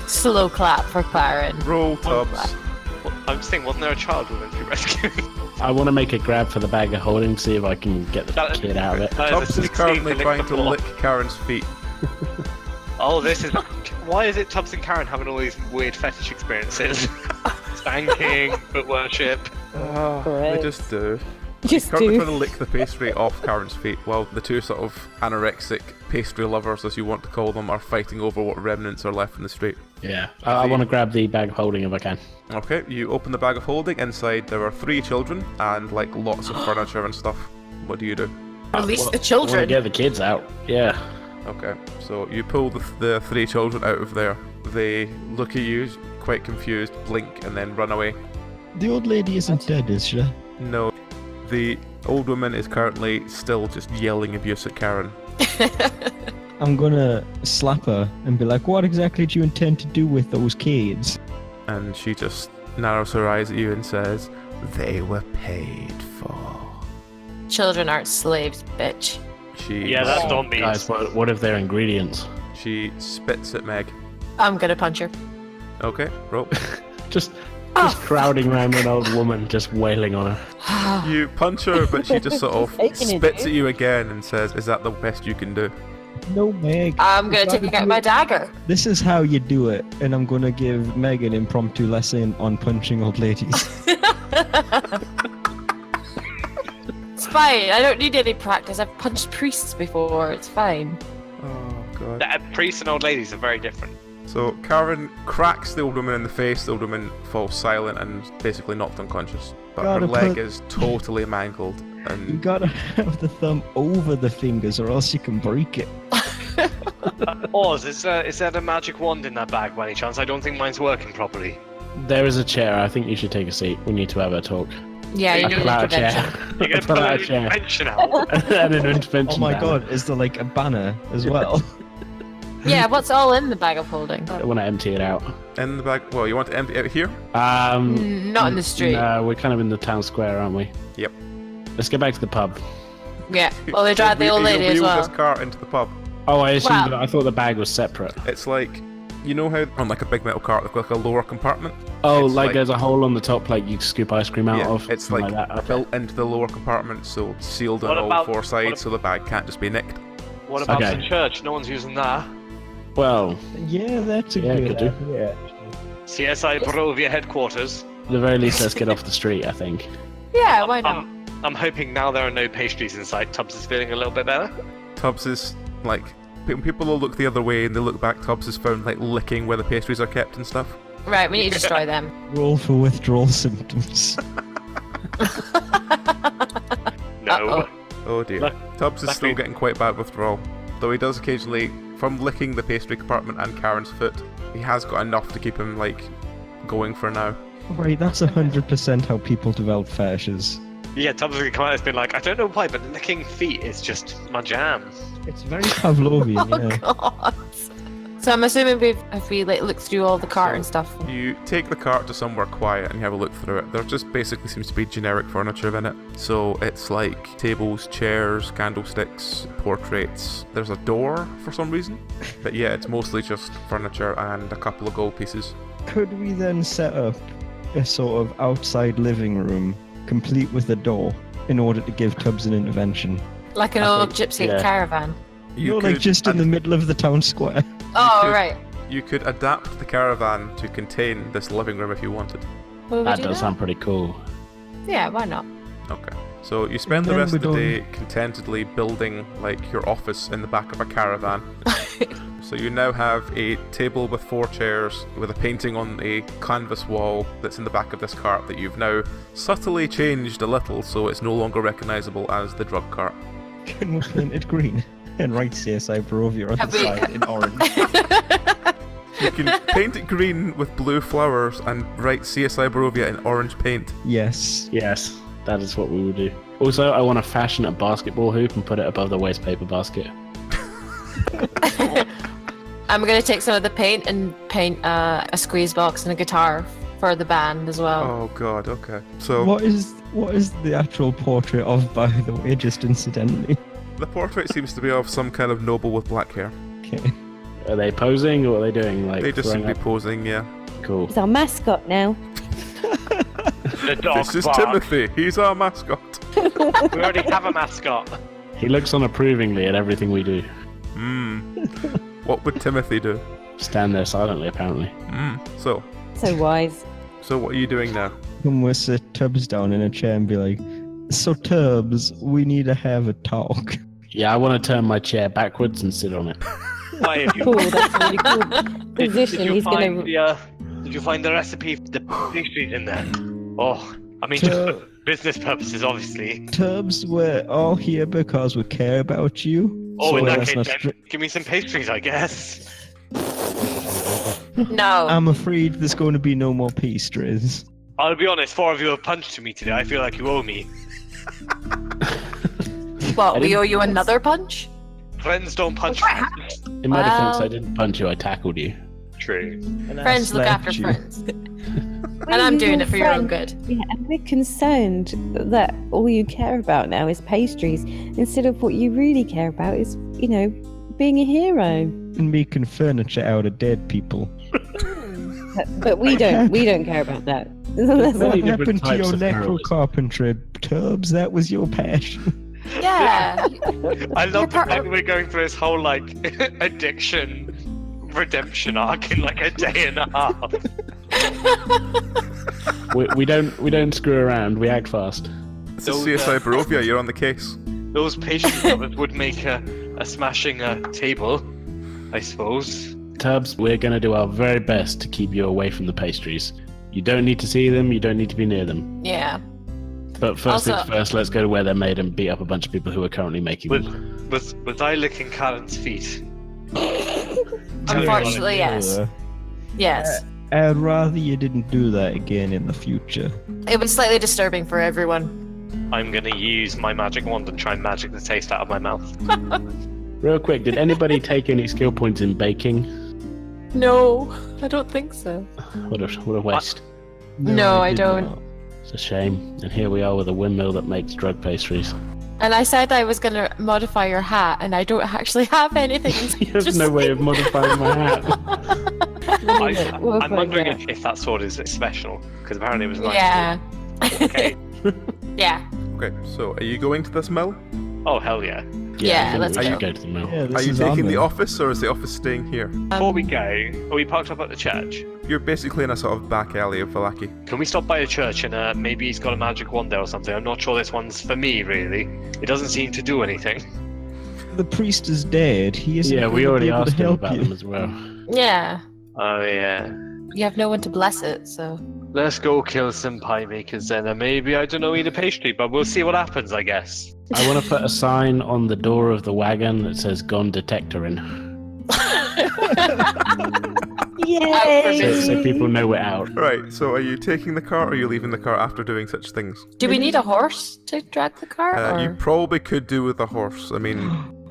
Slow clap for Karen. Roll Tubbs. Well, I'm just thinking, wasn't there a child we went through rescuing? I want to make a grab for the bag of holding, see if I can get the That- kid out of it. That Tubbs a is 16 currently lick trying the to floor. lick Karen's feet. Oh, this is... Why is it Tubbs and Karen having all these weird fetish experiences? Spanking, foot worship. They Correct. just do. Just Currently do. trying to lick the pastry off Karen's feet while the 2 sort of anorexic pastry lovers, as you want to call them, are fighting over what remnants are left in the street. Yeah, I want to grab the bag of holding if I can. Okay, you open the bag of holding. Inside there are 3 children and like lots of furniture and stuff. What do you do? Release the I want to children. get the kids out. Yeah. Okay, so you pull the 3 children out of there. They look at you, quite confused, blink, and then run away. The old lady isn't dead, is she? No, the old woman is currently still just yelling abuse at Karen. I'm gonna slap her and be like, what exactly do you intend to do with those kids? And she just narrows her eyes at you and says, "They were paid for." Children aren't slaves, bitch. Yeah, that's zombies. Guys, what if they're ingredients? She spits at Meg. I'm gonna punch her. Okay, roll. Just crowding around an old woman, just wailing on her. You punch her, but she just sort of Taking it, spits dude. at you again and says, "Is that the best you can do?" No, Meg. I'm You gonna gotta take do out my it. dagger. This is how you do it, and I'm gonna give Meg an impromptu lesson on punching old ladies. It's fine. I don't need any practice. I've punched priests before. It's fine. Oh god. The priests and old ladies are very different. So Karen cracks the old woman in the face, the old woman falls silent and basically knocked unconscious. But her Gotta leg put- is totally mangled You and gotta have the thumb over the fingers, or else you can break it. Oz, is there a magic wand in that bag by any chance? I don't think mine's working properly. There is a chair. I think you should take a seat. We need to have a talk. Yeah, you I need pull out a intervention. chair. You're gonna Pull put out an a chair. intervention out. And an intervention. Oh my banner. god, is there like a banner as well? Yeah, what's all in the bag of holding? I want to empty it out. in the bag. Well, you want to empty it out here? Not in the street. No, we're kind of in the town square, aren't we? Yep. Let's get back to the pub. Yeah. Well, they drive the old lady You'll as wheel well. this cart into the pub. Oh, I assumed. Well- I thought the bag was separate. It's like, you know how on like a big metal cart they've got like a lower compartment? Oh, It's like there's a hole on the top, like you scoop ice cream out Yeah, of. it's something like that. Okay. built into the lower compartment, so sealed What on all about- four what sides, so the bag can't just be nicked. What about Okay. the church? No one's using that. Well, Yeah, that's a Yeah, good could do. idea. CSI Barovia headquarters. at the very least, let's get off the street. I think. Yeah, why not? I'm hoping now there are no pastries inside. Tubbs is feeling a little bit better. Tubbs is like, when people will look the other way and they look back, Tubbs is found like licking where the pastries are kept and stuff. Right, we need to destroy them. Roll for withdrawal symptoms. No. Uh-oh. Oh dear. Luck- Tubbs is still luckily- getting quite bad withdrawal, though he does occasionally, from licking the pastry compartment and Karen's foot, he has got enough to keep him like going for now. Right, that's 100% how people develop fetishes. Yeah, Tubbs has come out and been like, I don't know why, but licking feet is just my jam. It's very Pavlovian, yeah. Oh god. So I'm assuming if we like look through all the cart and stuff. You take the cart to somewhere quiet and you have a look through it. There just basically seems to be generic furniture in it. So it's like tables, chairs, candlesticks, portraits. There's a door for some reason. But yeah, it's mostly just furniture and a couple of gold pieces. Could we then set up a sort of outside living room, complete with a door, in order to give Tubbs an intervention? Like an old gypsy yeah. caravan. You're like just in the middle of the town square. Oh, could- right. You could adapt the caravan to contain this living room if you wanted. Will we That do does that? sound pretty cool. Yeah, why not? Okay. So you spend the then rest we of the don't- day contentedly building like your office in the back of a caravan. So you now have a table with 4 chairs with a painting on a canvas wall that's in the back of this cart that you've now subtly changed a little so it's no longer recognisable as the drug cart. Can we paint it green? And write CSI Barovia on Have the we- side in orange. You can paint it green with blue flowers and write CSI Barovia in orange paint. Yes. Yes, that is what we will do. Also, I want to fashion a basketball hoop and put it above the waste paper basket. I'm gonna take some of the paint and paint a squeeze box and a guitar for the band as well. Oh god, okay. So What is the actual portrait of, by the way, just incidentally? the portrait seems to be of some kind of noble with black hair. Okay. Are they posing or are they doing like? They just seem throwing to be up? posing, yeah. Cool. It's our mascot now. The dog This is bark. Timothy, he's our mascot. We already have a mascot. He looks unapprovingly at everything we do. What would Timothy do? Stand there silently, apparently. So So what are you doing now? Can we sit Tubbs down in a chair and be like, so Tubbs, we need to have a talk. Yeah, I want to turn my chair backwards and sit on it. Why have you cool. That's a really cool Did position. you He's find gonna. did you find the recipe for the pastries in there? Oh, I mean, just for business purposes, obviously. Tubbs, we're all here because we care about you. Oh, so in that let's case, not then, give me some pastries, I guess. No. I'm afraid there's going to be no more pastries. I'll be honest, 4 of you have punched me today. I feel like you owe me. What, we owe you another punch? Friends don't punch friends. In my defense, Well- I didn't punch you, I tackled you. True. Friends look after friends. And I'm doing it for your own good. Yeah, and we're concerned that all you care about now is pastries, instead of what you really care about is, being a hero. And making furniture out of dead people. But we don't care about that. That's Many What different happened to types your of necro heroism. carpentry, Tubbs? That was your passion. Yeah. I love the fact that we're going through this whole like addiction redemption arc in like a day and a half. We don't screw around. We act fast. It's a CSI Barovia, you're on the case. Those pastry lovers would make a smashing table, I suppose. Tubbs, we're going to do our very best to keep you away from the pastries. You don't need to see them. You don't need to be near them. Yeah. But first things first, let's go to where they're made and beat up a bunch of people who are currently making them. Was I licking Karen's feet? Unfortunately, yes. Yes. I'd rather you didn't do that again in the future. It was slightly disturbing for everyone. I'm gonna use my magic wand and try and magic the taste out of my mouth. Real quick, did anybody take any skill points in baking? No, I don't think so. What a waste. No, I did don't. not. It's a shame. And here we are with a windmill that makes drug pastries. And I said I was going to modify your hat, and I don't actually have anything. There's no way of modifying my hat. I'm wondering if that sword is special, because apparently it was nice. Yeah. Okay. Yeah. Okay, so are you going to this mill? Oh, hell yeah. Yeah, let's we go. should go to the mill. Yeah, this Are you is our taking the mill. office, or is the office staying here? Before we go, are we parked up at the church? You're basically in a sort of back alley of Vallaki. Can we stop by a church and maybe he's got a magic wand there or something? I'm not sure this one's for me, really. It doesn't seem to do anything. The priest is dead. He isn't Yeah, we gonna already be able to asked him help about you. them as well. Yeah. Oh, yeah. You have no one to bless it, so. Let's go kill some pie makers then, and maybe, I don't know, eat a pastry, but we'll see what happens, I guess. I want to put a sign on the door of the wagon that says "Gone Detectoring," Yay! so people know we're out. Right, so are you taking the car, or are you leaving the car after doing such things? Do we need a horse to drag the car? You or? probably could do with a horse. I mean,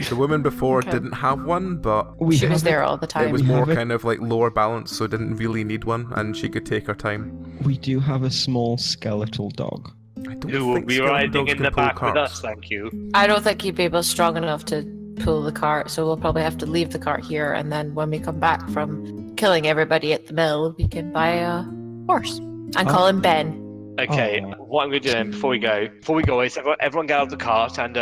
the woman before Okay. didn't have one, but She was have there all the time. it was We more have it. kind of like lower balance, so didn't really need one, and she could take her time. We do have a small skeletal dog. I don't Who will think be skeleton riding dogs in can the pull back with carts. us, thank you. I don't think he'd be able strong enough to pull the cart, so we'll probably have to leave the cart here, and then when we come back from killing everybody at the mill, we can buy a horse and call him Ben. Okay, Oh. what I'm going to do then, before we go is everyone get out of the cart and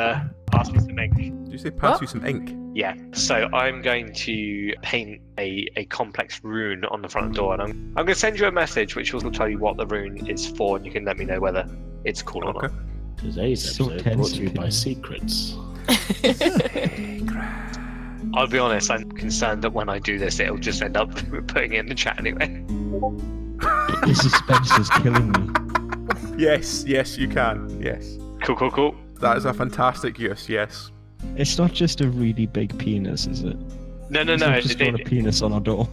pass me some ink. Did you say pass What? you some ink? Yeah, so I'm going to paint a complex rune on the front door, and I'm going to send you a message which will tell you what the rune is for, and you can let me know whether it's cool or Okay. not. Today's So episode brought to you tense. by Secrets. I'll be honest, I'm concerned that when I do this, it'll just end up putting it in the chat anyway. The suspense is killing me. Yes, you can. Yes. Cool. That is a fantastic use, yes. It's not just a really big penis, is it? No. It's not just got a penis on our door.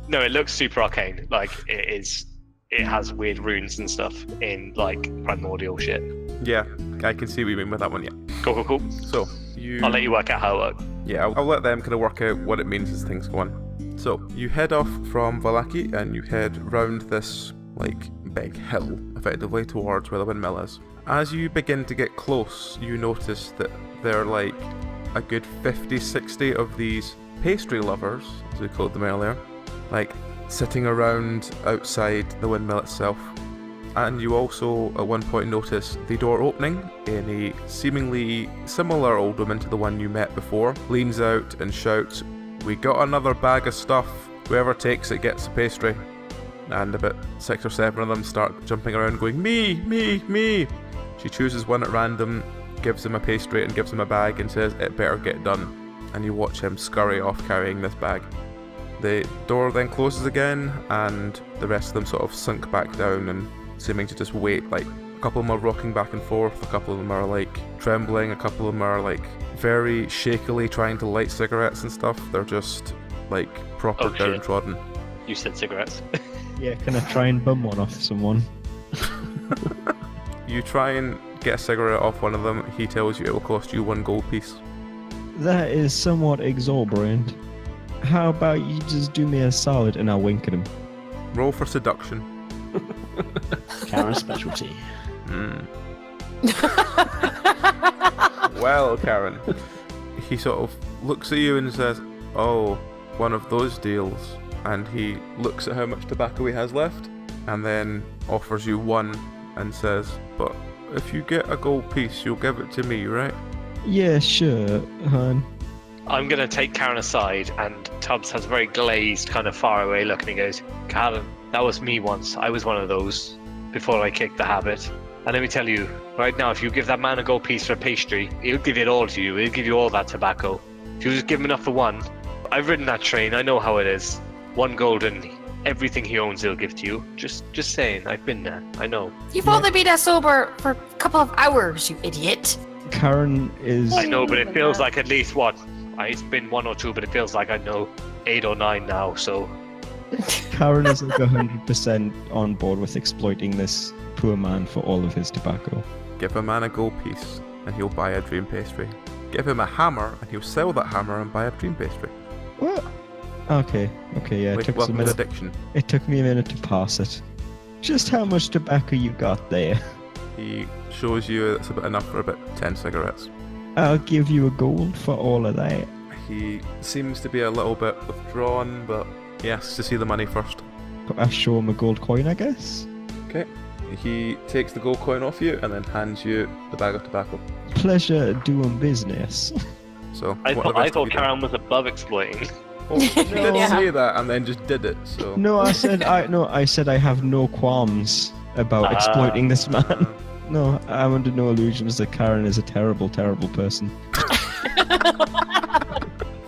No, it looks super arcane. Like, it has weird runes and stuff in, like, primordial shit. Yeah, I can see what you mean with that one, yeah. Cool. So, you... I'll let you work out how it works. Yeah, I'll let them kind of work out what it means as things go on. So, you head off from Vallaki and you head round this, like, big hill, effectively, towards where the windmill is. As you begin to get close, you notice that there are, like, a good 50, 60 of these pastry lovers, as we called them earlier, like, sitting around outside the windmill itself. And you also, at one point, notice the door opening, and a seemingly similar old woman to the one you met before leans out and shouts, "We got another bag of stuff. Whoever takes it gets a pastry." And about 6 or 7 of them start jumping around going, "Me, me, me." She chooses one at random, gives him a pastry and gives him a bag and says, "It better get done." And you watch him scurry off carrying this bag. The door then closes again, and the rest of them sort of sink back down and seeming to just wait. Like, a couple of them are rocking back and forth, a couple of them are like trembling, a couple of them are like very shakily trying to light cigarettes and stuff. They're just like proper Oh, shit. downtrodden. You said cigarettes. Yeah, can I try and bum one off someone? You try and get a cigarette off one of them, he tells you it will cost you 1 gold piece. That is somewhat exorbitant. How about you just do me a solid and I'll wink at him? Roll for seduction. Karen's specialty. Well, Karen, he sort of looks at you and says, "Oh, one of those deals." And he looks at how much tobacco he has left, and then offers you 1 and says, "But if you get a gold piece, you'll give it to me, right?" Yeah, sure, hon. I'm gonna take Karen aside, and Tubbs has a very glazed, kind of faraway look, and he goes, "Karen, that was me once. I was one of those before I kicked the habit. And let me tell you, right now, if you give that man a gold piece for a pastry, he'll give it all to you. He'll give you all that tobacco. If you just give him enough for one, I've ridden that train. I know how it is. 1 gold and everything he owns, he'll give to you. Just saying. I've been there. I know. You've only been sober for a couple of hours, you idiot. Karen is... I know, but it feels like at least what? It's been 1 or 2, but it feels like I know 8 or 9 now. So Karen is like 100% on board with exploiting this poor man for all of his tobacco. Give a man a gold piece and he'll buy a dream pastry. Give him a hammer and he'll sell that hammer and buy a dream pastry. What? Okay, yeah, Like, welcome to addiction. It took me a minute to pass it. Just how much tobacco you got there? He shows you it's about enough for about 10 cigarettes. I'll give you a gold for all of that. He seems to be a little bit withdrawn, but he asks to see the money first. I show him a gold coin, I guess. Okay. He takes the gold coin off you and then hands you the bag of tobacco. Pleasure doing business. So I what the rest thought of you Karen was above exploiting. Well, you did Yeah. say that and then just did it, so... No, I said I have no qualms about exploiting this man. No, I'm under no illusions that Karen is a terrible, terrible person.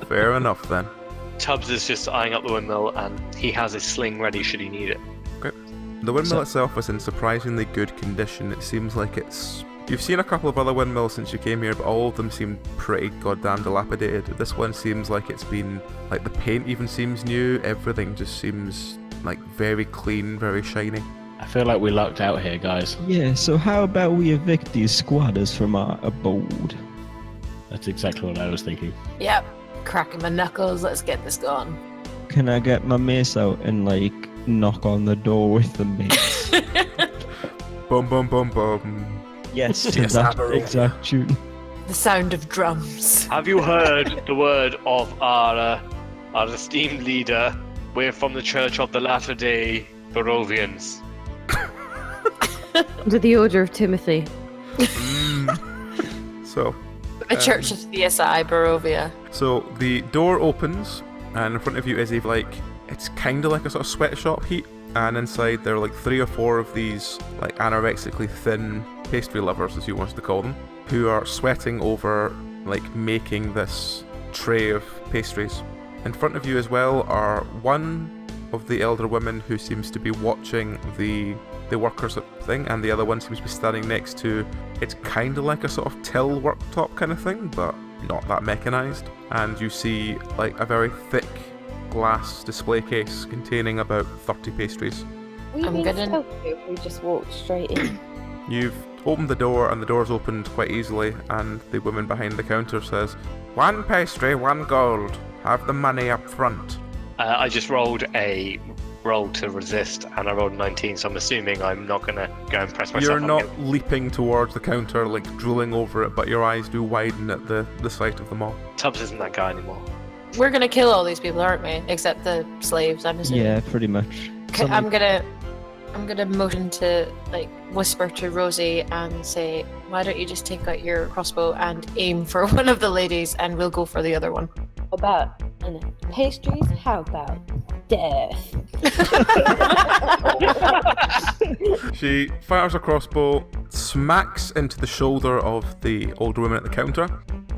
Fair enough then. Tubbs is just eyeing up the windmill, and he has his sling ready should he need it. The windmill itself is in surprisingly good condition. It seems like it's... You've seen a couple of other windmills since you came here, but all of them seem pretty goddamn dilapidated. This one seems like it's been... Like, the paint even seems new. Everything just seems, like, very clean, very shiny. I feel like we lucked out here, guys. Yeah, so how about we evict these squatters from our abode? That's exactly what I was thinking. Yep. Cracking my knuckles. Let's get this going. Can I get my mace out and, like, knock on the door with the mace? Bum bum bum bum. Yes, to Yes, that Aberrant. exact tune. The sound of drums. Have you heard the word of our esteemed leader? We're from the Church of the Latter-day Barovians. Under the order of Timothy. So... The Church of the SI Barovia. So the door opens, and in front of you is it's kind of like a sort of sweatshop heat, and inside there are like 3 or 4 of these like anorexically thin pastry lovers, as you want to call them, who are sweating over like making this tray of pastries. In front of you as well are one of the elder women who seems to be watching the workers thing, and the other one seems to be standing next to, it's kind of like a sort of till worktop kind of thing, but not that mechanized. And you see like a very thick glass display case containing about 30 pastries. I'm gonna- stealthy if we just walked straight in. You've opened the door, and the door's opened quite easily, and the woman behind the counter says, 1 pastry, 1 gold. Have the money up front. I just rolled a roll to resist, and I rolled a 19, so I'm assuming I'm not going to go and press myself You're on not him. leaping towards the counter, like drooling over it, but your eyes do widen at the sight of them all. Tubbs isn't that guy anymore. We're gonna kill all these people, aren't we? Except the slaves, I'm assuming. Yeah, pretty much. Okay, I'm gonna motion to like whisper to Rosie and say, why don't you just take out your crossbow and aim for one of the ladies, and we'll go for the other one. About pastries? How about death? She fires a crossbow, smacks into the shoulder of the older woman at the counter,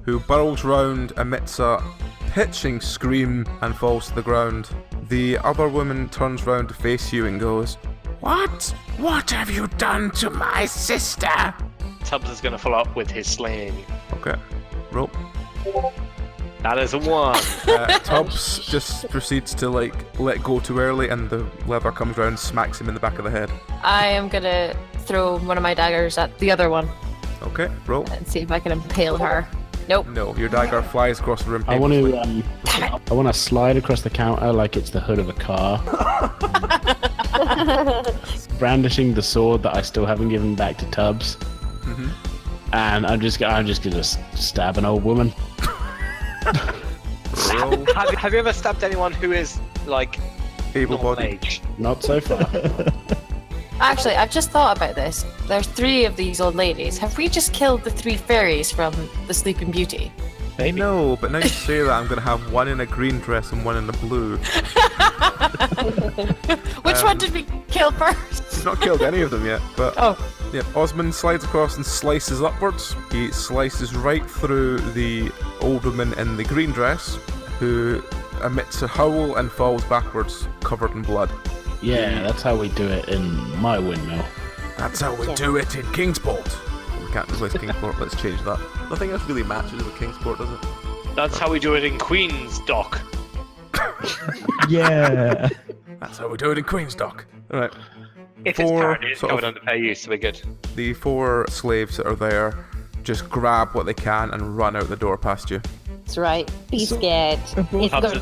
who burrows round, emits a pitching scream, and falls to the ground. The other woman turns round to face you and goes, What? What have you done to my sister? Tubbs is going to follow up with his slaying. okay, roll. That is a 1. Tubbs just proceeds to like let go too early, and the leather comes round, smacks him in the back of the head. I am gonna throw one of my daggers at the other one Okay, roll. and see if I can impale her. Nope. No, your dagger flies across the room. I want painlessly. to I want to slide across the counter like it's the hood of a car, brandishing the sword that I still haven't given back to Tubbs, and I'm just gonna stab an old woman. Roll. Have you ever stabbed anyone who is like not Able-bodied. mage? Not so far. Actually, I've just thought about this. There's 3 of these old ladies. Have we just killed the 3 fairies from the Sleeping Beauty? Maybe. No, but now you say that, I'm going to have one in a green dress and one in a blue. Which one did we kill first? He's not killed any of them yet, but... Oh. Yeah, Ozmand slides across and slices upwards. He slices right through the old woman in the green dress, who emits a howl and falls backwards, covered in blood. Yeah, that's how we do it in my windmill. That's how we do it in Kingsport. We can't replace Kingsport, let's change that. Nothing else really matches with Kingsport, does it? That's how we do it in Queen's Dock. Yeah. That's how we do it in Queensdock. Alright. If it's parody, it's going under fair use, so we're good. The 4 slaves that are there just grab what they can and run out the door past you. That's right. Be scared. It's Tubbs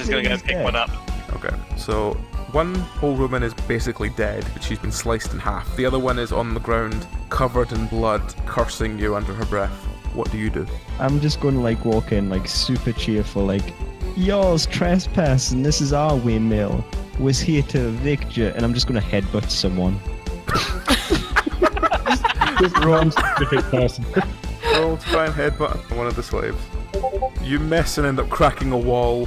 is gonna go and pick one up. Okay, so one old woman is basically dead, but she's been sliced in half. The other one is on the ground, covered in blood, cursing you under her breath. What do you do? I'm just going to like walk in like super cheerful, like, y'all's trespassing, this is our windmill. Was here to evict you, and I'm just going to headbutt someone. Just wrong specific person. Roll to try and headbutt one of the slaves. You miss and end up cracking a wall,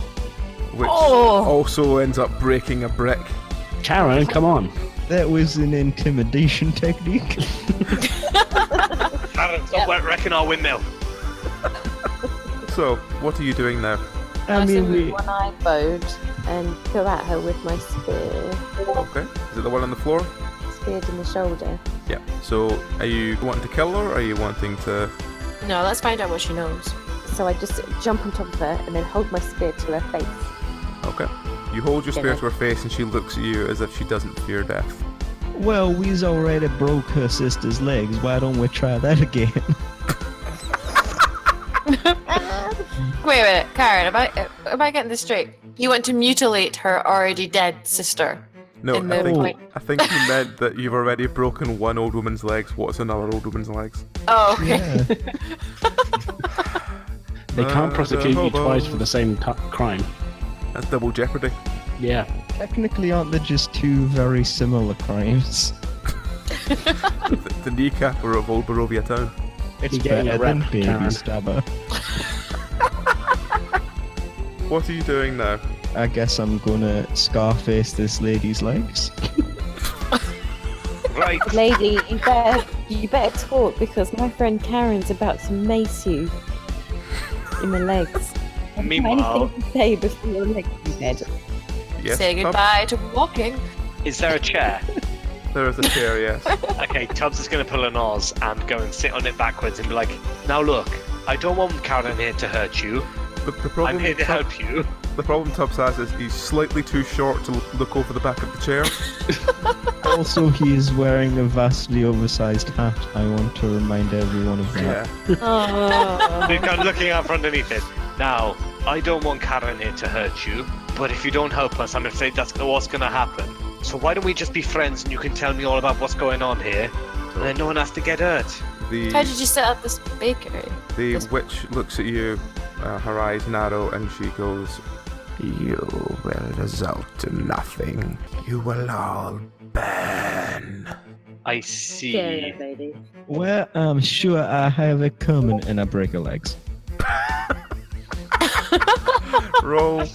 which also ends up breaking a brick. Karen, come on. That was an intimidation technique. Karen, stop wrecking our windmill. So, what are you doing now? I mean, we... one-eyed bowed and go at her with my spear. Okay, is it the one on the floor? Speared in the shoulder. Yeah. So, are you wanting to kill her, or are you wanting to... No, let's find out what she knows. So I just jump on top of her and then hold my spear to her face. Okay. You hold your spear to her face and she looks at you as if she doesn't fear death. Well, we's already broke her sister's legs. Why don't we try that again? Wait, Karen, am I getting this straight? You want to mutilate her already dead sister? No, in the I think you meant that you've already broken one old woman's legs. What's another old woman's legs? Oh, okay. Yeah. They can't prosecute you twice for the same crime. That's double jeopardy. Yeah. Technically, aren't they just 2 very similar crimes? The kneecapper of Old Barovia town. It's You're getting better a than rep, baby Karen. stabber. What are you doing now? I guess I'm gonna Scarface this lady's legs. Right. Lady, you better talk because my friend Karen's about to mace you in the legs. Meanwhile, Anything to say before your legs are dead. Yes, Say Tubbs? goodbye to walking. is there a chair? There is a chair, yes. Okay, Tubbs is going to pull an Oz and go and sit on it backwards and be like, now look, I don't want Karen here to hurt you. The problem I'm here to help you. The problem Tubbs has is he's slightly too short to look over the back of the chair. Also, he is wearing a vastly oversized hat. I want to remind everyone of that. Yeah. Oh. We're kind of looking out from underneath it. Now, I don't want Karen here to hurt you, but if you don't help us, I'm afraid that's what's going to happen. So why don't we just be friends and you can tell me all about what's going on here, and then no one has to get hurt. How did you set up this bakery? The witch looks at you, her eyes narrow, and she goes, "You will result in nothing. You will all burn." I see. Yeah, lady. Well, I'm sure I have it coming, and I break her legs. Roll.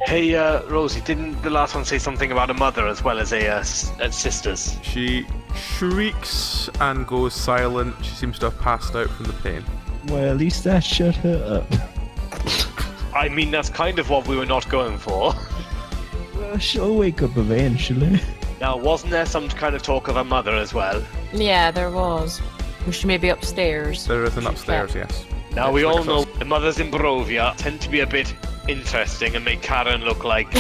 Hey, Rosie, didn't the last one say something about a mother as well as a sisters? She shrieks and goes silent. She seems to have passed out from the pain. Well, at least that shut her up. I mean, that's kind of what we were not going for. Well, she'll wake up eventually. Now, wasn't there some kind of talk of a mother as well? Yeah, there was. She may be upstairs. There is an upstairs, yes. Now, we Next all to know us. the mothers in Barovia tend to be a bit interesting and make Karen look like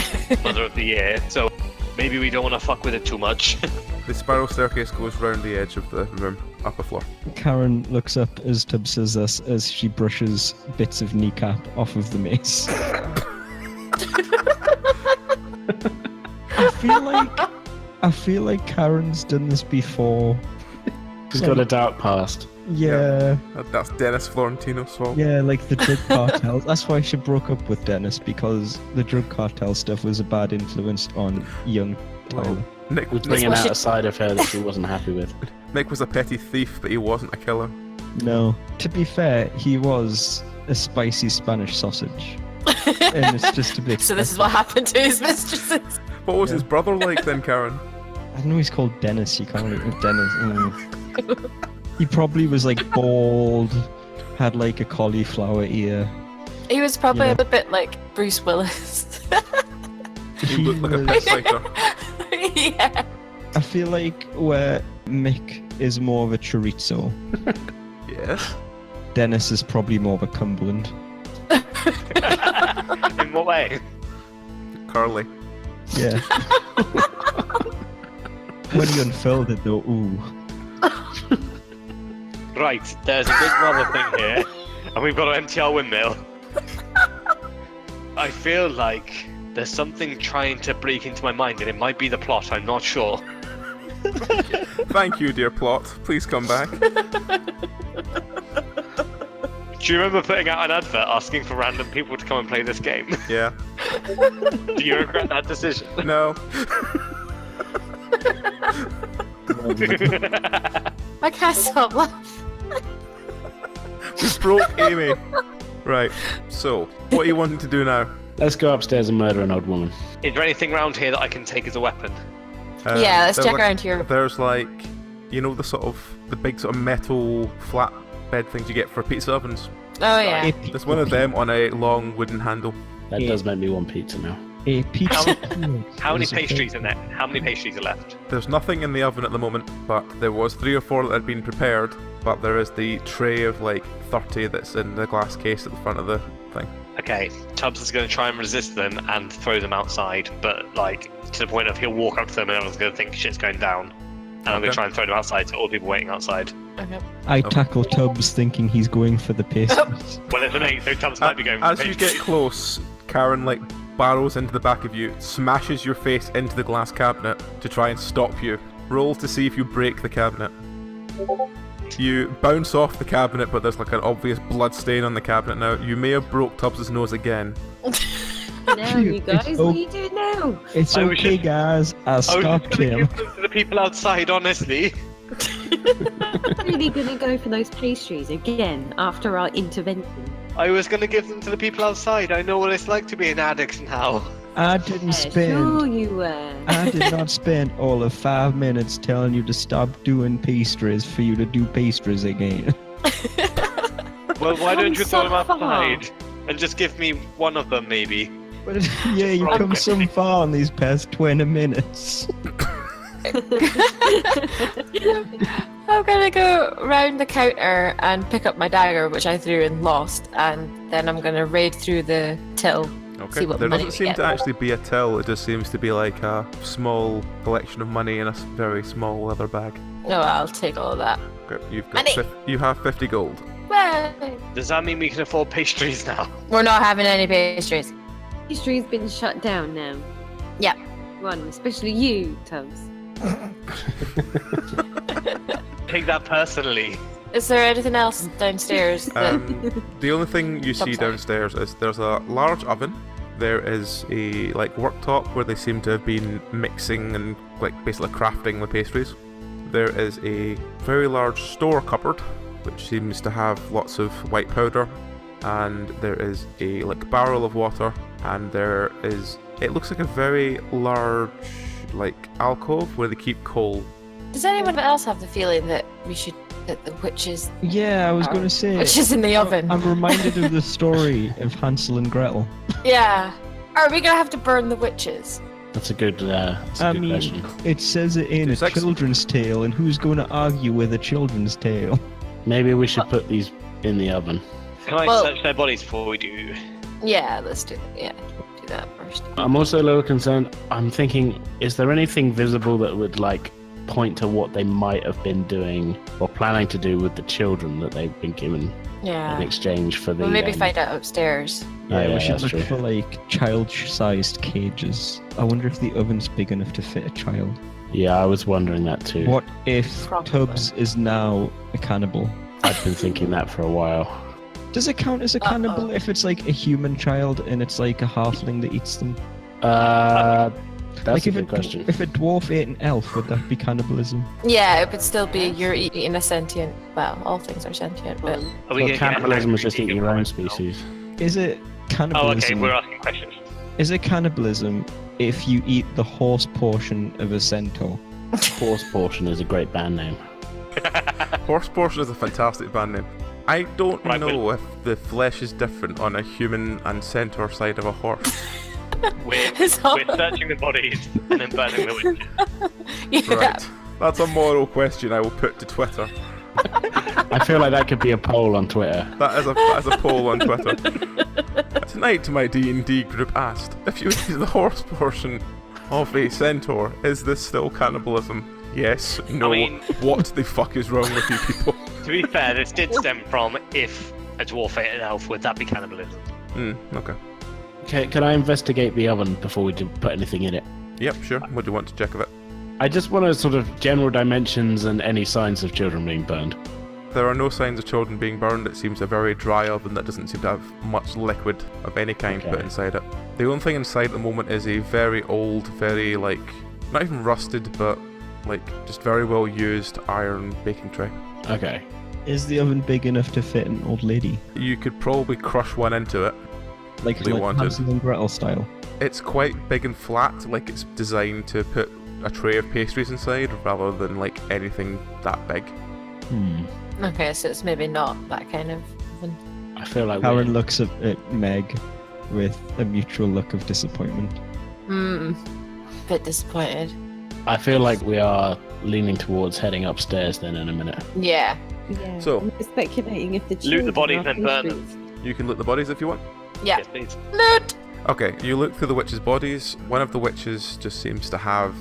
Mother of the Year, so maybe we don't want to fuck with it too much. The spiral staircase goes round the edge of the room, upper floor. Karen looks up as Tubbs says this as she brushes bits of kneecap off of the mace. I feel like Karen's done this before. She's got a dark past. Yeah, That's Dennis Florentino's fault. yeah, like the drug cartel. That's why she broke up with Dennis, because the drug cartel stuff was a bad influence on young Tyler. Nick was bringing out a side of her that she wasn't happy with. Nick was a petty thief, but he wasn't a killer. No. To be fair, he was a spicy Spanish sausage. And it's just to be So this is what happened to his mistresses. What was his brother like then, Karen? I know he's called Dennis. You can't really... Dennis. He probably was like bald, had like a cauliflower ear. He was probably a bit like Bruce Willis. He looked like a pit fighter. Yeah. I feel like where Mick is more of a chorizo, Yes. Dennis is probably more of a Cumberland. In what way? Curly. Yeah. When he unfurled it though, ooh. Right, there's a big mother thing here, and we've got to empty our windmill. I feel like there's something trying to break into my mind, and it might be the plot, I'm not sure. Thank you, dear plot. Please come back. Do you remember putting out an advert asking for random people to come and play this game? Yeah. Do you regret that decision? No. I can't stop laughing. We broke Amy. Right. So, what are you wanting to do now? Let's go upstairs and murder an old woman. Is there anything around here that I can take as a weapon? Yeah, let's check there- around here. There's like, you know, the big sort of metal flat bed things you get for pizza ovens. Oh yeah. There's one of them on a long wooden handle. That does make me want pizza now. A pizza. How many pastries in there? How many pastries are left? There's nothing in the oven at the moment, but there was 3 or 4 that had been prepared. But there is the tray of like 30 that's in the glass case at the front of the thing. Okay, Tubbs is going to try and resist them and throw them outside, but like to the point of he'll walk up to them and everyone's going to think shit's going down. And I'm going to try and throw them outside to all the people waiting outside. Okay. I tackle Tubbs thinking he's going for the pastries. Well, there's an 8, so Tubbs might be going for As the you pastries. get close, Karen like barrels into the back of you, smashes your face into the glass cabinet to try and stop you. Roll to see if you break the cabinet. You bounce off the cabinet, but there's like an obvious blood stain on the cabinet now. You may have broke Tubbs' nose again. Now, you guys, It's what are you doing now? It's I was okay, just- guys. I I was stopped just going to him. give them to the people outside, honestly. Really gonna go for those pastries again after our intervention? I was going to give them to the people outside. I know what it's like to be an addict now. I didn't Sure spend. you were. I did not spend all of 5 minutes telling you to stop doing pastries for you to do pastries again. Well, why don't you throw them so far. outside and just give me one of them, maybe? But yeah, you come so far in these past 20 minutes. I'm gonna go round the counter and pick up my dagger, which I threw and lost, and then I'm gonna raid through the till. Okay. See what There money doesn't we seem get. to actually be a till. It just seems to be like a small collection of money in a very small leather bag. No, I'll take all of that. Okay, you've got Money. you have 50 gold. Well, Does that mean we can afford pastries now? we're not having any pastries. History's been shut down now. Yeah. One, especially you, Tubbs. Take that personally. Is there anything else downstairs that... The only thing you see Upside. downstairs is there's a large oven. There is a like worktop where they seem to have been mixing and like basically crafting the pastries. There is a very large store cupboard which seems to have lots of white powder, and there is a like barrel of water, and there is it looks like a very large like alcove where they keep coal. Does anyone else have the feeling that that the witches... Yeah, I was going to say. Witches in the oven. I'm reminded of the story of Hansel and Gretel. Yeah. Are we gonna have to burn the witches? That's a good, I mean, question. it says it in a Sex- children's tale, and who's going to argue with a children's tale? Maybe we should put these in the oven. Can I Well- search their bodies before we do? Yeah, let's do that. Yeah, do that first. I'm also a little concerned. I'm thinking, is there anything visible that would like point to what they might have been doing or planning to do with the children that they've been given in Yeah. exchange for the? We'll maybe find out upstairs. Yeah, we should that's look true. for like child-sized cages. I wonder if the oven's big enough to fit a child. Yeah, I was wondering that too. What if Probably. Tubbs is now a cannibal? I've been thinking that for a while. Does it count as a cannibal if it's like a human child and it's like a halfling that eats them? That's Like a good question. If a dwarf ate an elf, would that be cannibalism? Yeah, it would still be you're eating a sentient. Well, all things are sentient, but Are we Well, gonna get cannibalism is angry just eating your own species. Is it Oh, cannibalism? okay, we're asking questions. Is it cannibalism if you eat the horse portion of a centaur? Horse Portion is a great band name. Horse portion is a fantastic band name. I don't Right, know if the flesh is different on a human and centaur side of a horse. We're It's all- searching the bodies and then burning the witches. yeah. Right. That's a moral question I will put to Twitter. I feel like that could be a poll on Twitter. That is a poll on Twitter. Tonight, my D&D group asked, if you eat the horse portion of a centaur, is this still cannibalism? Yes, no. I mean- What the fuck is wrong with you people? To be fair, this did stem from if a dwarf ate an elf, would that be cannibalism? Okay. Can I investigate the oven before we put anything in it? Yep, sure. What do you want to check of it? I just want to sort of general dimensions and any signs of children being burned. There are no signs of children being burned. It seems a very dry oven that doesn't seem to have much liquid of any kind Okay. put inside it. The only thing inside at the moment is a very old, very, like, not even rusted, but, like, just very well used iron baking tray. Okay. Is the oven big enough to fit an old lady? You could probably crush one into it. Like They wanted. Hansel and Gretel style? It's quite big and flat, like it's designed to put a tray of pastries inside rather than, like, anything that big. Okay, so it's maybe not that kind of oven. I feel like Karen looks at Meg with a mutual look of disappointment. Bit disappointed. I feel like we are leaning towards heading upstairs then in a minute. Yeah. Yeah. So- I'm speculating if the Loot the children bodies are and burn them. pastries. You can loot the bodies if you want. Yeah. Yes, please. Loot! Okay, you look through the witches' bodies. One of the witches just seems to have,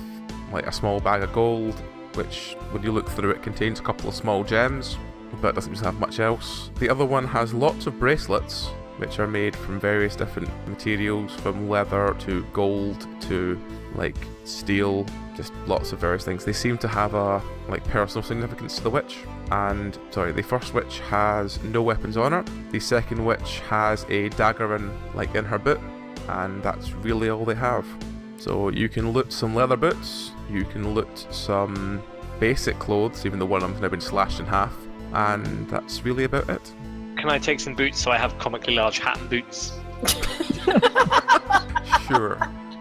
like, a small bag of gold, which, when you look through it, contains a couple of small gems, but doesn't seem to have much else. The other one has lots of bracelets, which are made from various different materials, from leather to gold to, like, steel, just lots of various things. They seem to have a, like, personal significance to the witch. And, sorry, the first witch has no weapons on her. The second witch has a dagger in her boot, and that's really all they have. So you can loot some leather boots, you can loot some basic clothes, even though one of them's now been slashed in half, and that's really about it. Can I take some boots so I have comically large hat and boots? Sure.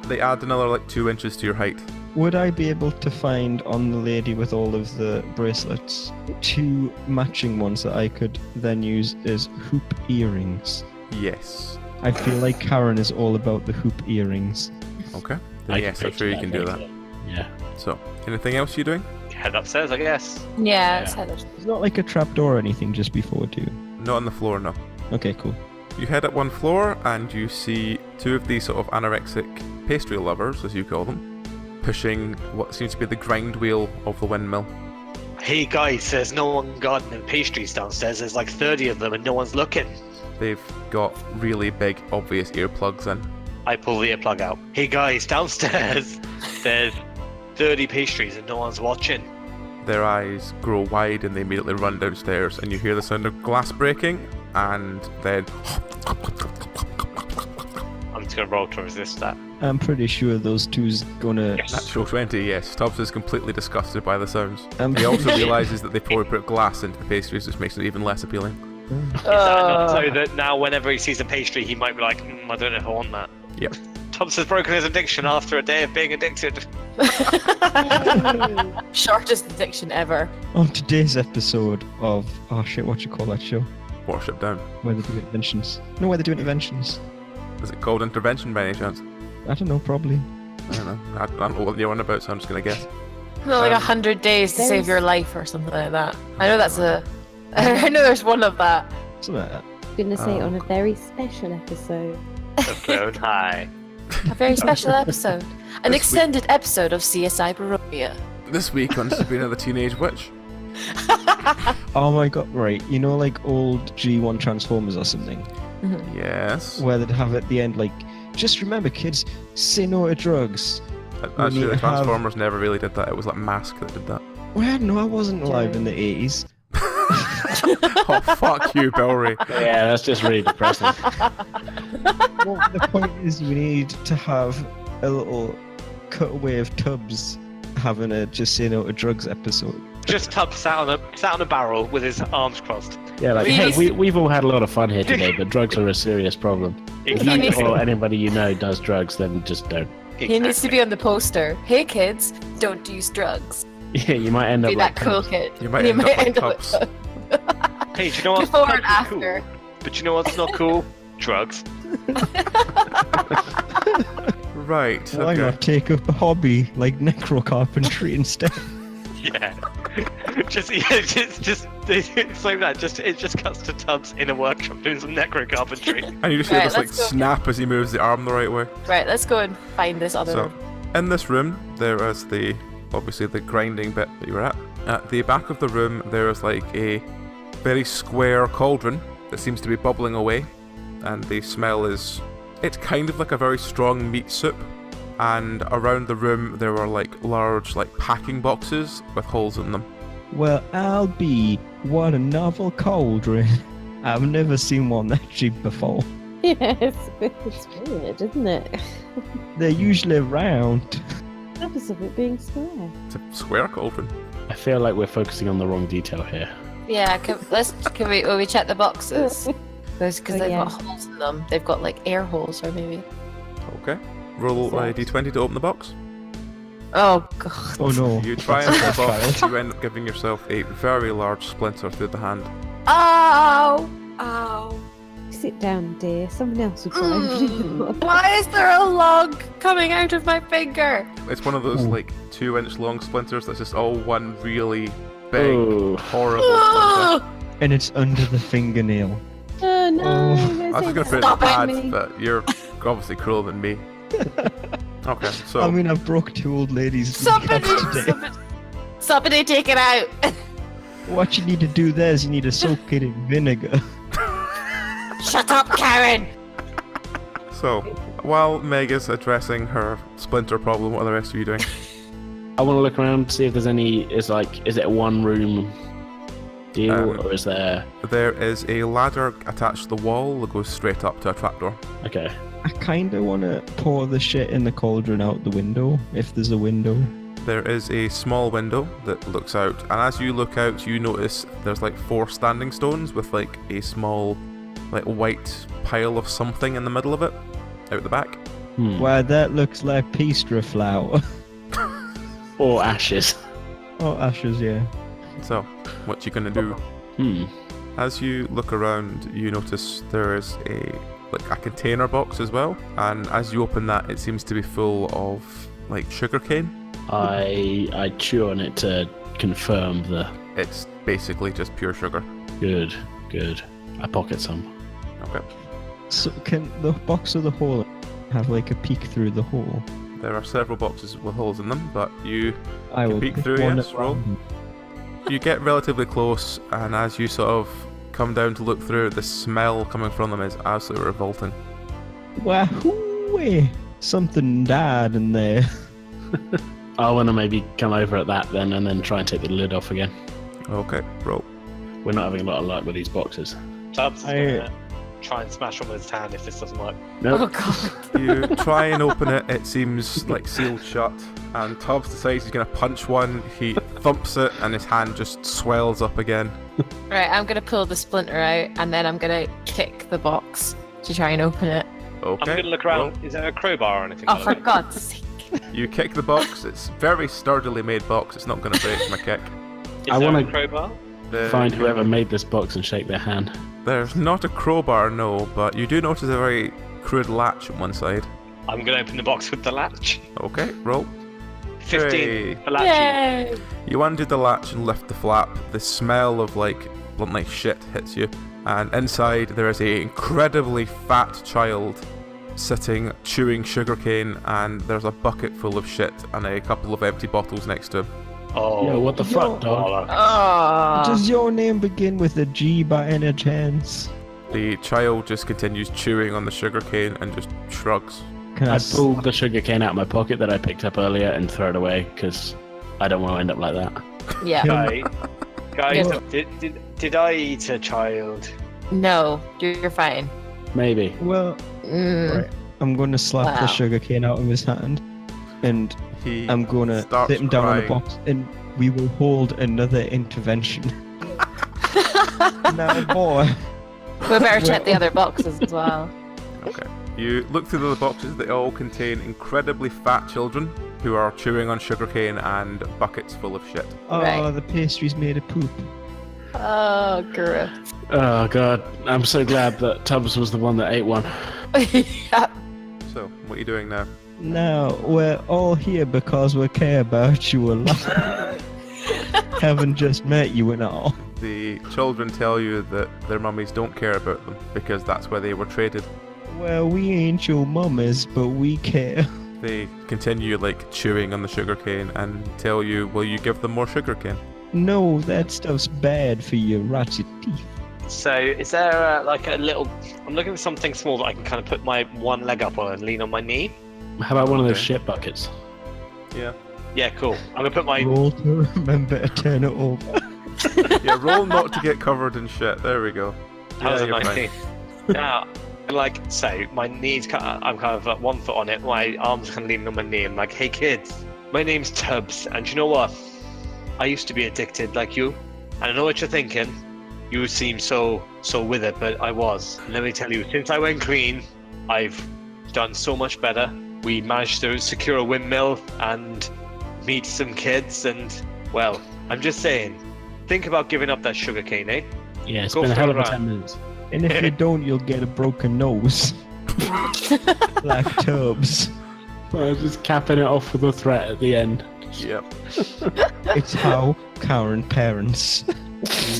They add another, like, 2 inches to your height. Would I be able to find on the lady with all of the bracelets 2 matching ones that I could then use as hoop earrings? Yes. I feel like Karen is all about the hoop earrings. Okay. I Then yes, I'm picture sure you can do that. very Yeah. So, anything else you're doing? Head upstairs, I guess. Yeah, it's headed. It's not like a trapdoor or anything just before, do you? Not on the floor, no. Okay, cool. You head up one floor and you see 2 of these sort of anorexic pastry lovers, as you call them, pushing what seems to be the grind wheel of the windmill. Hey guys, there's no one gardening pastries downstairs. There's like 30 of them and no one's looking. They've got really big, obvious earplugs in. I pull the earplug out. Hey guys, downstairs there's 30 pastries and no one's watching. Their eyes grow wide and they immediately run downstairs, and you hear the sound of glass breaking, and then I'm just gonna roll to resist that. I'm pretty sure those two's gonna... natural 20, yes. Tubbs is completely disgusted by the sounds. I'm He also realises that they probably put glass into the pastries, which makes it even less appealing. Is that enough so that now whenever he sees a pastry he might be like, I don't know if I want that. Yep. Tubbs has broken his addiction after a day of being addicted. Shortest addiction ever. On today's episode of... Oh shit, what you call that show? Warship down. Where they do interventions. No, where they do interventions. Is it called intervention by any chance? I don't know, probably. I don't know. I don't know what you're on about, so I'm just going to guess. No, like 100 days to save your life or something like that. I know that's a... I know there's one of that. Something like that. I'm gonna say on a very special episode. Phone high. A very special episode. An This extended episode of CSI Barovia. This week on Sabrina the Teenage Witch. Oh my god, right. You know, like old G1 Transformers or something? Yes. Where they'd have at the end, like, just remember, kids, say no to drugs. Actually, need the to have- Transformers never really did that. It was like Mask that did that. Well, no, I wasn't alive in the 80s. Oh, fuck you, Belry. Yeah, that's just really depressing. Well, the point is, we need to have a little cutaway of Tubbs having a just say no to drugs episode. Just Tubbs sat on a barrel with his arms crossed. Yeah, like, hey, we've all had a lot of fun here today, but drugs are a serious problem. If you or anybody you know does drugs, then just don't. He needs to be on the poster. Hey kids, don't use drugs. Yeah, you might end up Be like that cool Tubbs. kid. You might end up like Tubbs. Hey, do you know what's Before not and after. cool? But you know what's not cool? Drugs. Right. Why Okay. not take up a hobby like necrocarpentry instead? Yeah. Just it's like that. It just cuts to Tubbs in a workshop doing some necrocarpentry. And you just hear Right, this like let's go. snap as he moves the arm the right way. Right, let's go and find this other So, room. in this room, there is obviously the grinding bit that you were at. At the back of the room, there is like a very square cauldron that seems to be bubbling away, and the smell is, it's kind of like a very strong meat soup. And around the room, there are like large like packing boxes with holes in them. Well, I'll be. What a novel cauldron. I've never seen one that cheap before. Yes, it's weird, isn't it? They're usually round. The opposite of it being square. It's a square cauldron. I feel like we're focusing on the wrong detail here. Yeah, will we check the boxes? Because Oh, they've yeah. got holes in them. They've got like air holes, or maybe. Okay. Roll a d20 to open the box. Oh god. Oh no. You try and open the box, you end up giving yourself a very large splinter through the hand. Ow! Ow! Sit down, dear. Someone else will try. Why is there a log coming out of my finger? It's one of those like 2-inch long splinters that's just all one really big, Oh. horrible splinter. And it's under the fingernail. Oh no! Oh. I was just gonna put it Stop it. bad, but you're obviously crueler than me. Okay, so I mean, I've broke two old ladies' Somebody, kneecaps today. somebody take it out! What you need to do there is you need to soak it in vinegar. Shut up, Karen! so while Meg is addressing her splinter problem, what are the rest of you doing? I want to look around, see if there's any. Is it a one room deal, or is there? There is a ladder attached to the wall that goes straight up to a trapdoor. Okay. I kinda wanna pour the shit in the cauldron out the window, if there's a window. There is a small window that looks out, and as you look out, you notice there's like 4 standing stones with like a small, like white pile of something in the middle of it, out the back. Wow, that looks like peastra flour. Or ashes. Oh, ashes, yeah. So, what you gonna do? As you look around, you notice there is a container box as well, and as you open that, it seems to be full of like sugarcane. I chew on it to confirm the. It's basically just pure sugar. Good. I pocket some. Okay. So can the box of the hole have like a peek through the hole? There are several boxes with holes in them, but you I can will peek pick through. one Yes, at roll. random. You get relatively close, and as you sort of come down to look through, the smell coming from them is absolutely revolting. Wahoo! Something died in there. I want to maybe come over at that then, and then try and take the lid off again. Okay, roll. We're not having a lot of luck with these boxes. Tubbs is gonna try and smash one with his hand if this doesn't work. Nope. Oh god. You try and open it, it seems like sealed shut, and Tubbs decides he's going to punch one. He thumps it, and his hand just swells up again. Right, I'm gonna pull the splinter out and then I'm gonna kick the box to try and open it. Okay. I'm gonna look around. Is there a crowbar or anything? Oh, like for that? God's sake. You kick the box. It's very sturdily made box. It's not going to break from a kick. Is I there wanna a crowbar? Find whoever made this box and shake their hand. There's not a crowbar, no, but you do notice a very crude latch on one side. I'm gonna open the box with the latch. Okay, roll. 15 Hooray. for latching. Yay! You undo the latch and lift the flap. The smell of bluntly shit hits you, and inside there is a incredibly fat child sitting chewing sugarcane, and there's a bucket full of shit and a couple of empty bottles next to him. Oh, Yo, what the fuck, dog? Oh. Does your name begin with a G by any chance? The child just continues chewing on the sugarcane and just shrugs. Can I I pull the sugar cane out of my pocket that I picked up earlier and throw it away because I don't want to end up like that. Yeah. Guys, Well- did I eat a child? No, you're fine. Maybe. Well, Mm. right. I'm going to slap Wow. the sugar cane out of his hand. and He I'm gonna starts sit him down on the crying. box, and we will hold another intervention. Now, boy. We better check the other boxes as well. Okay. You look through the other boxes. They all contain incredibly fat children who are chewing on sugarcane and buckets full of shit. Oh, Right. the pastry's made of poop. Oh, gross. Oh god, I'm so glad that Tubbs was the one that ate one. Yeah. So, what are you doing now? Now, we're all here because we care about you a lot. Haven't just met you and all. The children tell you that their mummies don't care about them because that's where they were traded. Well, we ain't your mummies, but we care. They continue like chewing on the sugarcane and tell you, will you give them more sugarcane? No, that stuff's bad for your rotten teeth. So, is there like a little? I'm looking for something small that I can kind of put my one leg up on and lean on my knee. How about one of those Okay. shit buckets? Yeah. Yeah, cool. I'm gonna put my. Roll to remember to turn it over. Yeah, roll not to get covered in shit. There we go. That was a you're fine. 19. Now, like, so my knees, I'm kind of 1 foot on it. My arms kind of leaning on my knee. I'm like, hey kids, my name's Tubbs, and you know what? I used to be addicted like you, and I know what you're thinking. You seem so with it, but I was. Let me tell you, since I went clean, I've done so much better. We managed to secure a windmill and meet some kids, and well, I'm just saying, think about giving up that sugarcane, eh? Yeah, it's Go been a for hell a of a run. 10 minutes. And if you don't, you'll get a broken nose. Like Tubbs. I was just capping it off with a threat at the end. Yep. It's how current parents.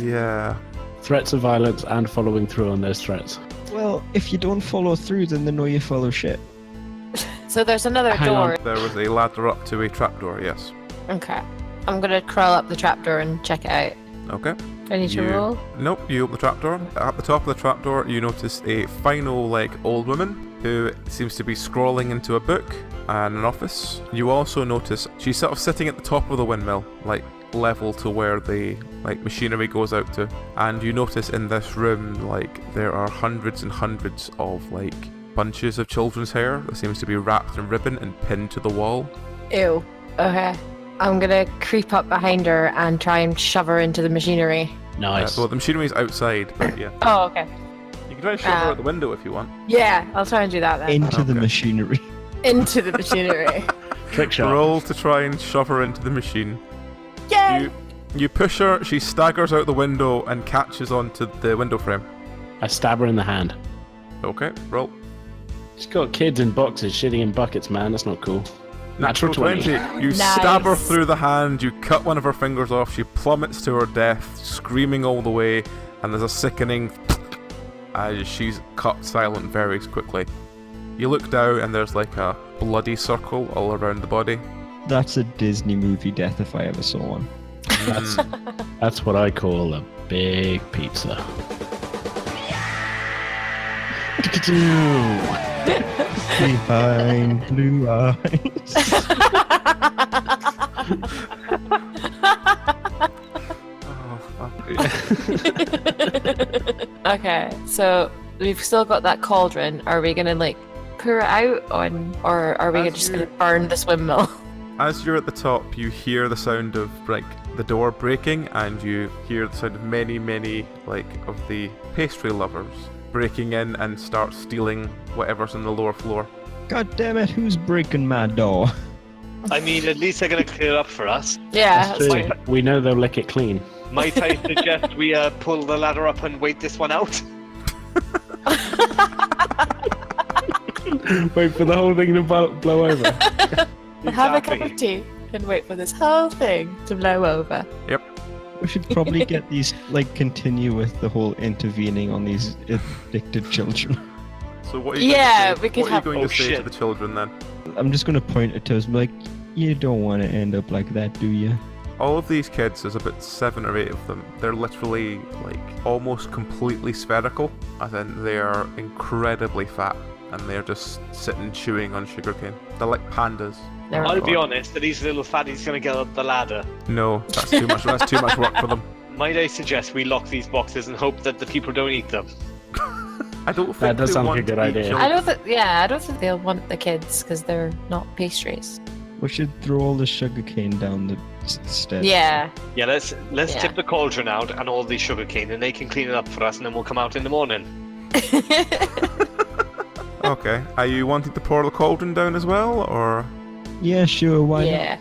Yeah. Threats of violence and following through on those threats. Well, if you don't follow through, then they know you follow shit. So there's another Hang door. on. There was a ladder up to a trapdoor, yes. Okay. I'm gonna crawl up the trapdoor and check it out. Okay. Do I need to roll? Nope, you open the trapdoor. At the top of the trapdoor, you notice a final, old woman who seems to be scrolling into a book and an office. You also notice she's sort of sitting at the top of the windmill, level to where the, machinery goes out to. And you notice in this room, there are hundreds and hundreds of, bunches of children's hair that seems to be wrapped in ribbon and pinned to the wall. Ew. Okay. I'm gonna creep up behind her and try and shove her into the machinery. Nice. Well, the machinery's outside, but yeah. Oh, okay. You can try and shove her out the window if you want. Yeah, I'll try and do that then. Into the Okay. machinery. Into the machinery. Trick shot. Roll to try and shove her into the machine. Yay! You push her, she staggers out the window and catches onto the window frame. I stab her in the hand. Okay, roll. She's got kids in boxes shitting in buckets, man. That's not cool. Natural 20. You stab her Nice. through the hand, you cut one of her fingers off, she plummets to her death, screaming all the way, and there's a sickening as she's cut silent very quickly. You look down and there's a bloody circle all around the body. That's a Disney movie death if I ever saw one. That's what I call a big pizza. Behind blue eyes. Oh, fuck. Okay, so we've still got that cauldron. Are we gonna pour it out on, or are we As just you- gonna burn this windmill? As you're at the top, you hear the sound of the door breaking, and you hear the sound of many of the pastry lovers breaking in and start stealing whatever's on the lower floor. God damn it, who's breaking my door? I mean, at least they're gonna clear up for us. Yeah, that's True. true. We know they'll lick it clean. Might I suggest we pull the ladder up and wait this one out? Wait for the whole thing to blow over. Have a cup of tea and wait for this whole thing to blow over. We should probably get these, continue with the whole intervening on these addicted children. So what are you Yeah, going to say? we could what have- are you going Oh, to say shit. to the children then? I'm just gonna point it to us, you don't want to end up like that, do you? All of these kids, there's about 7 or 8 of them. They're literally almost completely spherical, as in they are incredibly fat, and they're just sitting chewing on sugarcane. They're like pandas. They're I'll be honest, are these little fatties gonna get up the ladder? No, that's too much. That's too much work for them. Might I suggest we lock these boxes and hope that the people don't eat them? I don't think That does they sound like want a good to eat idea. children. I don't think they'll want the kids because they're not pastries. We should throw all the sugarcane down the stairs. Yeah. Yeah, let's Yeah. tip the cauldron out and all the sugarcane, and they can clean it up for us, and then we'll come out in the morning. Okay. Are you wanting to pour the cauldron down as well, or? Yeah, sure, why Yeah.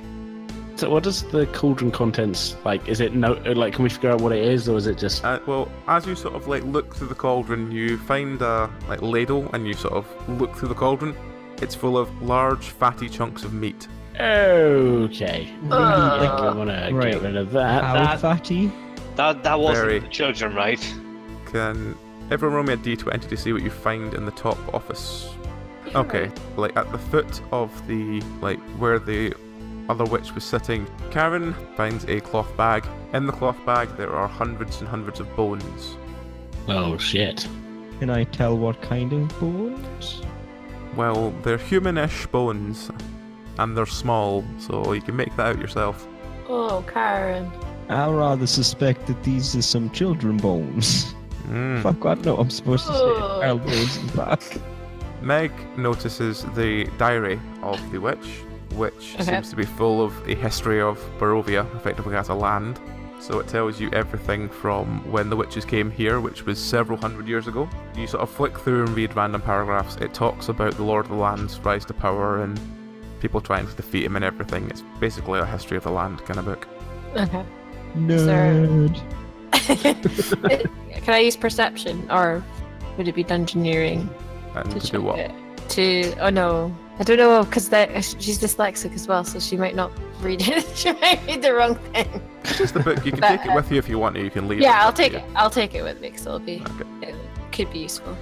So what does the cauldron contents like? Is it can we figure out what it is, or is it just? Well, as you sort of like look through the cauldron, you find a like ladle, and you sort of look through the cauldron. It's full of large, fatty chunks of meat. Okay. I think I want to Right. get rid of that. How fatty? That wasn't Very. the children, right? Can everyone roll me a d20 to see what you find in the top office? Okay, like at the foot of the like where the other witch was sitting, Karen finds a cloth bag. In the cloth bag, there are hundreds and hundreds of bones. Oh shit. Can I tell what kind of bones? Well, they're humanish bones, and they're small, so you can make that out yourself. Oh, Karen. I rather suspect that these are some children bones. Mm. Fuck, I know I'm supposed to say Oh. child bones in the back. Meg notices the diary of the witch, which Okay. seems to be full of a history of Barovia, effectively as a land. So it tells you everything from when the witches came here, which was several hundred years ago. You sort of flick through and read random paragraphs. It talks about the Lord of the Land's rise to power and people trying to defeat him and everything. It's basically a history of the land kind of book. Okay. Nerd. Can I use perception, or would it be dungeoneering? And to do check what? it? Oh no, I don't know, because she's dyslexic as well, so she might not read it. She might read the wrong thing. It's just the book. You can But, take it with you if you want to. You can leave it. Yeah, I'll Up to take you. it. I'll take it with me, because Okay. it could be useful.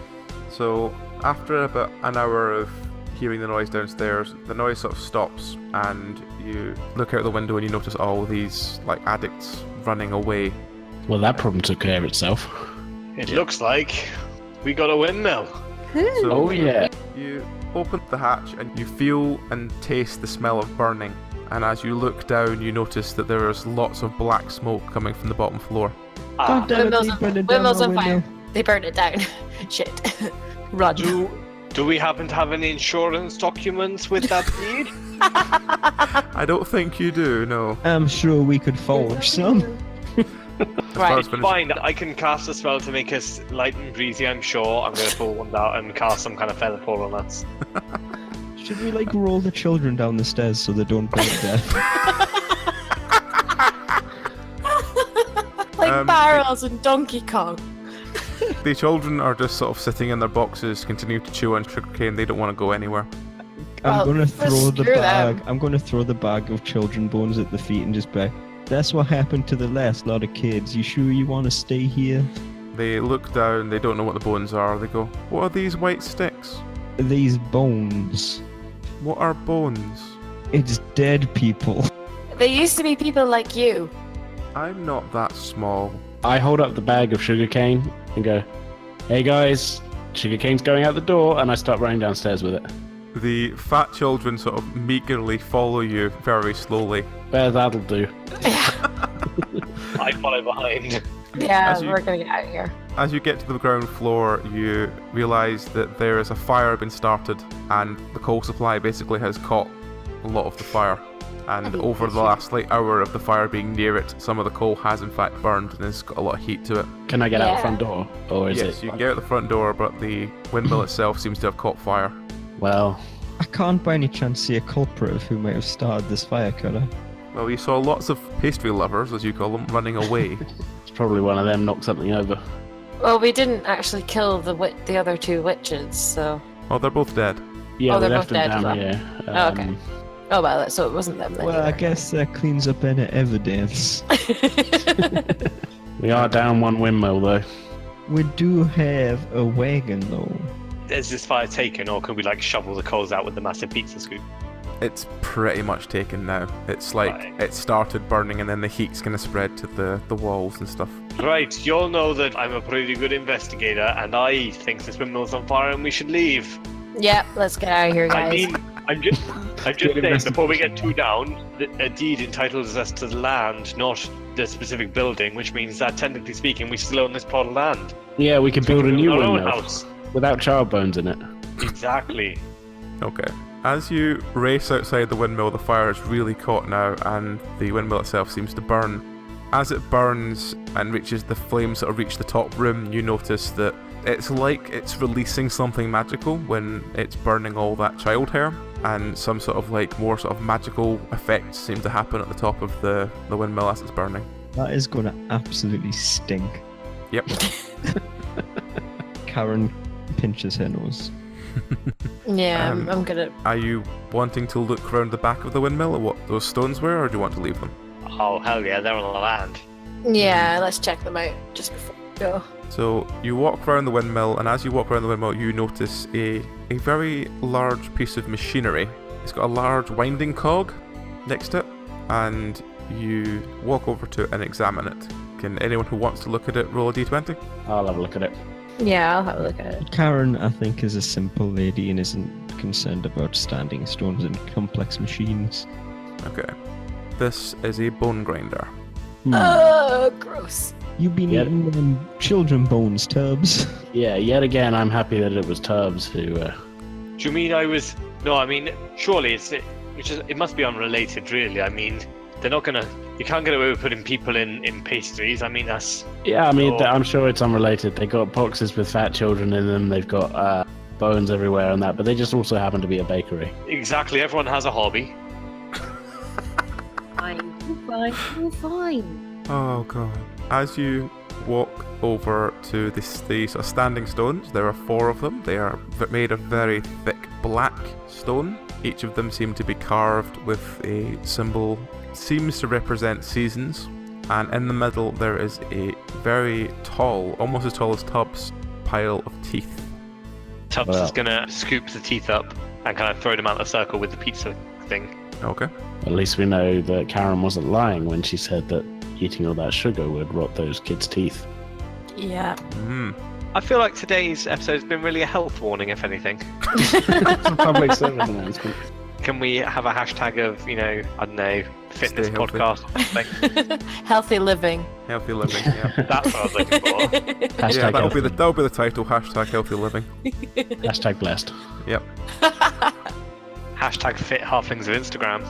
So after about an hour of hearing the noise downstairs, the noise sort of stops, and you look out the window and you notice all these like addicts running away. Well, that problem took care of itself. It looks like we got a windmill. So Oh yeah. you open the hatch and you feel and taste the smell of burning. And as you look down, you notice that there is lots of black smoke coming from the bottom floor. God damn it, Windmill's they on- burned it down Windmill's my on fire. window. They burned it down. Shit. Run. Do we happen to have any insurance documents with that deed? I don't think you do, no. I'm sure we could forge some. As far Right. as finishing- Fine, I can cast a spell to make us light and breezy, I'm sure. I'm going to pull one out and cast some kind of feather fall on us. Should we like roll the children down the stairs so they don't burn to death? Like barrels in Donkey Kong. The children are just sort of sitting in their boxes, continuing to chew on sugarcane. They don't want to go anywhere. I'm Well, gonna throw the screw bag. them. I'm gonna throw the bag of children bones at the feet and just be like, "That's what happened to the last lot of kids. You sure you want to stay here?" They look down, they don't know what the bones are. They go, "What are these white sticks? These bones. What are bones?" It's dead people. They used to be people like you. I'm not that small. I hold up the bag of sugarcane and go, "Hey guys, sugarcane's going out the door," and I start running downstairs with it. The fat children sort of meagerly follow you very slowly. That'll do. I follow behind. Yeah, As you- we're gonna get out of here. As you get to the ground floor, you realise that there is a fire been started, and the coal supply basically has caught a lot of the fire. And over the last hour of the fire being near it, some of the coal has in fact burned and has got a lot of heat to it. Can I get out the Yeah. front door, or is Yes, it? you can get out the front door, but the windmill itself seems to have caught fire. Well, I can't by any chance see a culprit of who might have started this fire, could I? Well, you saw lots of pastry lovers, as you call them, running away. it's probably one of them knocked something over. Well, we didn't actually kill the other two witches, so. Oh, they're both dead. Yeah, Oh, we they're left both them dead, down is here. Oh, okay. Oh well, so it wasn't them then. Well, I either. guess that cleans up any evidence. We are down one windmill though. We do have a wagon though. Is this fire taken, or can we like shovel the coals out with the massive pizza scoop? It's pretty much taken now. It's like Right. it started burning and then the heat's going to spread to the walls and stuff. Right, you'll know that I'm a pretty good investigator, and I think this windmill's on fire and we should leave. Yep, let's get out of here, guys. I mean, I'm just Good saying, before we get too down, a deed entitles us to the land, not the specific building, which means that technically speaking, we still own this plot of land. Yeah, we could build a new Our own windmill house. without child bones in it. Exactly. Okay. As you race outside the windmill, the fire is really caught now, and the windmill itself seems to burn. As it burns and reaches the flames that reach the top room, you notice that it's like it's releasing something magical when it's burning all that child hair, and some sort of like more sort of magical effects seem to happen at the top of the windmill as it's burning. That is going to absolutely stink. Yep. Karen pinches her nose. Yeah, I'm gonna. Are you wanting to look around the back of the windmill at what those stones were, or do you want to leave them? Oh, hell yeah, they're on the land. Yeah, let's check them out just before we go. So you walk around the windmill, and as you walk around the windmill, you notice a very large piece of machinery. It's got a large winding cog next to it, and you walk over to it and examine it. Can anyone who wants to look at it roll a d20? I'll have a look at it. Yeah, I'll have a look at it. Karen, I think, is a simple lady and isn't concerned about standing stones and complex machines. Okay. This is a bone grinder. Oh, gross. You've been Yeah. eating them children bones, Tubbs. Yeah, yet again, I'm happy that it was Tubbs who... Do you mean I was... No, I mean, surely it must be unrelated, really. I mean, they're not gonna... You can't get away with putting people in pastries. I mean, that's... Yeah, I mean, Oh. I'm sure it's unrelated. They got boxes with fat children in them. They've got bones everywhere and that, but they just also happen to be a bakery. Exactly, everyone has a hobby. You're fine. Oh god. As you walk over to the sort of standing stones, there are 4 of them. They are made of very thick black stone. Each of them seem to be carved with a symbol, seems to represent seasons. And in the middle there is a very tall, almost as tall as Tubbs, pile of teeth. Tubbs Wow. is gonna scoop the teeth up and kind of throw them out the circle with the pizza thing. Okay. At least we know that Karen wasn't lying when she said that eating all that sugar would rot those kids' teeth. Yeah. I feel like today's episode has been really a health warning, if anything. It's a public service announcement. Can we have a hashtag of, I don't know, fitness Stay healthy. podcast or something? Healthy living. Healthy living, yeah. That's what I was looking for. Hashtag Yeah, that'll healthy. be the title, hashtag healthy living. Hashtag blessed. Yep. Hashtag fit halflings of Instagram.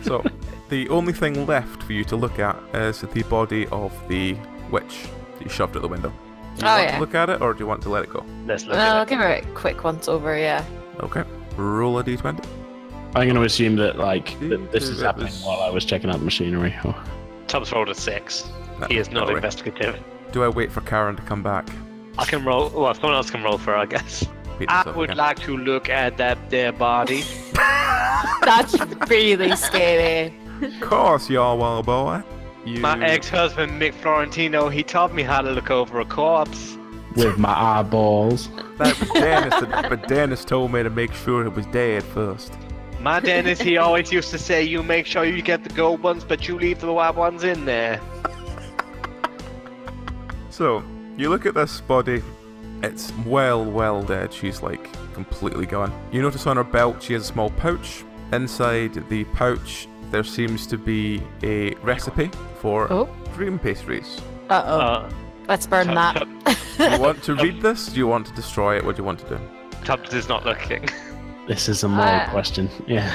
So, the only thing left for you to look at is the body of the witch that you shoved out the window. Do you Oh, want yeah. to look at it, or do you want to let it go? Let's look I'll at it. give her a quick once over, yeah. Okay. Roll a d20. I'm going to assume that, that this is It happening was- while I was checking out the machinery. Oh. Tubbs rolled a 6. He is not Alright. investigative. Do I wait for Karen to come back? I can roll. Well, someone else can roll for her, I guess. Beat I myself would again. like to look at that there body. That's really scary. Of course, you wild boy. You... My ex-husband, Mick Florentino, he taught me how to look over a corpse. With my eyeballs. That was Dennis, but Dennis told me to make sure it was dead first. My Dennis, he always used to say, you make sure you get the gold ones, but you leave the white ones in there. So, you look at this body, it's well dead. She's like completely gone. You notice on her belt she has a small pouch. Inside the pouch, there seems to be a recipe for Oh. dream pastries. Uh-oh. Let's burn that. Do you want to read this? Do you want to destroy it? What do you want to do? Tubbs is not looking. This is a moral question. Yeah.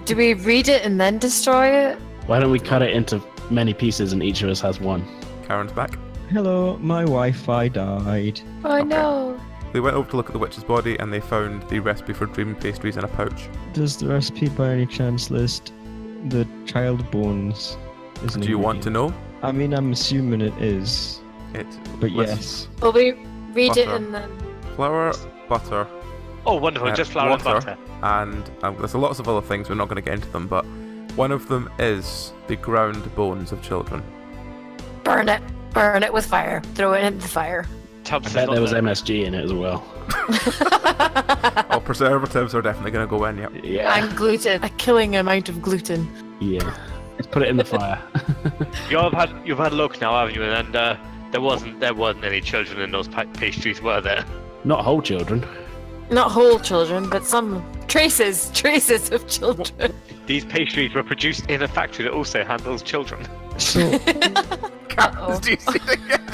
Do we read it and then destroy it? Why don't we cut it into many pieces and each of us has one? Karen's back. Hello, my Wi-Fi died. Oh no. They went over to look at the witch's body and they found the recipe for dream pastries in a pouch. Does the recipe by any chance list the child bones? Do you want to know? I mean, I'm assuming it is, It but lists yes. Will we read it Butter. and then... flour, butter, Oh, wonderful, just flour and water, butter. and there's lots of other things. We're not going to get into them, but one of them is the ground bones of children. Burn it. Burn it with fire. Throw it in the fire. Tubbs I is bet not there was there. MSG in it as well. Oh, preservatives are definitely going to go in, yep. Yeah. And gluten. A killing amount of gluten. Yeah. Let's put it in the fire. You've had a look now, haven't you? And there wasn't any children in those pastries, were there? Not whole children. Not whole children, but some traces of children. These pastries were produced in a factory that also handles children. So, Uh-oh. Do you see it again?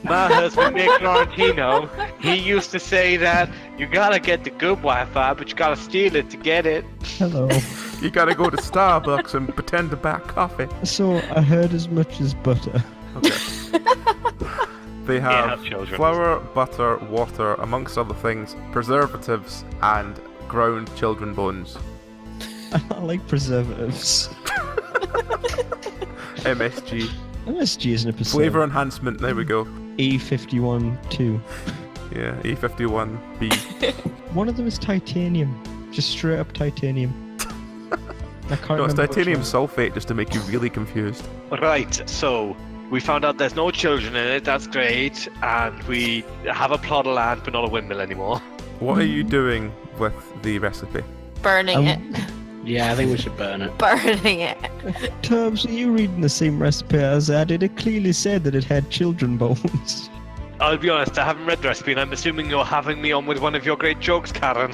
My husband, Nick Florentino, he used to say that You gotta get the good Wi-Fi, but you gotta steal it to get it. Hello. You gotta go to Starbucks and pretend to back coffee. So I heard as much as butter. Okay. They have children. flour, butter, water, amongst other things, preservatives, and ground children bones. I like preservatives. MSG. MSG isn't a preservative. Flavor enhancement, there we go. E51-2. Yeah, E51B. One of them is titanium. Just straight up titanium. I can't No, it's remember which titanium one. sulfate just to make you really confused. Right, so we found out there's no children in it, that's great, and we have a plot of land but not a windmill anymore. What are you doing with the recipe? Burning it. Yeah, I think we should burn it. Burning it. Tubbs, are you reading the same recipe as I did? It clearly said that it had children bones. I'll be honest, I haven't read the recipe and I'm assuming you're having me on with one of your great jokes, Karen.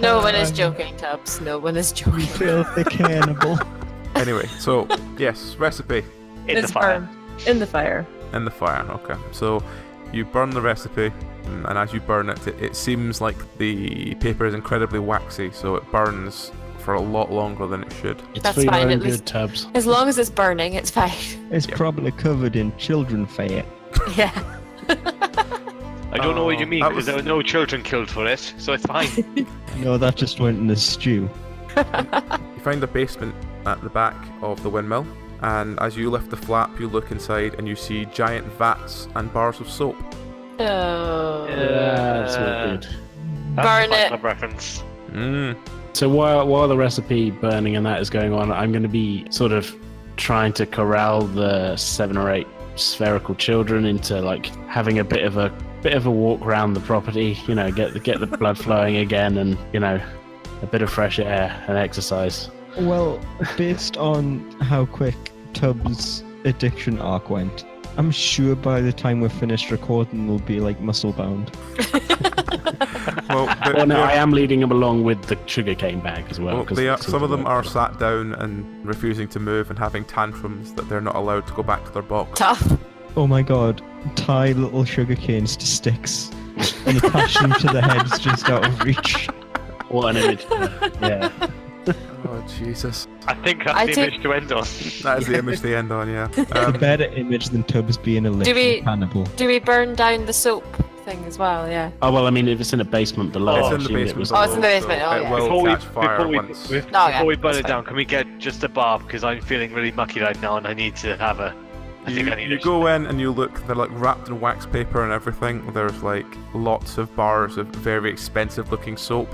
No one is joking, Tubbs. No one is joking. Filthy cannibal. Anyway, so, yes, recipe. In the It's fire. burned. In the fire. In the fire, okay. So, you burn the recipe, and as you burn it, it seems like the paper is incredibly waxy, so it burns for a lot longer than it should. It's That's for your fine, own at good, least- Tubbs. As long as it's burning, it's fine. It's probably covered in children fat. Yeah. I don't know what you mean, that because was- there were no children killed for it, so it's fine. No, that just went in the stew. You find a basement at the back of the windmill, and as you lift the flap, you look inside and you see giant vats and bars of soap. Oh. Yeah, that's all good. That's Burn a Fight it. Club reference. So while the recipe burning and that is going on, I'm going to be sort of trying to corral the 7 or 8 spherical children into like having a bit of a walk around the property. You know, get the blood flowing again, and you know, a bit of fresh air and exercise. Well, based on how quick Tubbs' addiction arc went, I'm sure by the time we're finished recording, we'll be like muscle bound. Well, Well, no, I am leading them along with the sugarcane bag as well. well, 'cause they are, it seems some of to them work. are sat down and refusing to move and having tantrums that they're not allowed to go back to their box. Tough. Oh my god, tie little sugar canes to sticks and attach them to the heads just out of reach. What an image! Yeah. Oh, Jesus. I think that's I the take- image to end on. That is the image they end on, yeah. A better image than Tubbs being a we- literal cannibal. Do we burn down the soap thing as well? Yeah. Oh well, I mean, if it's in a basement below, It's I in the assumed it basement. was- Oh, it's in the basement, so oh, it yeah. will catch fire before once. Oh, before yeah, we burn that's it down, fine. can we get just a bar? Because I'm feeling really mucky right now and I need to have a... I think I need You a... go in and you look, they're like wrapped in wax paper and everything. There's like lots of bars of very expensive looking soap.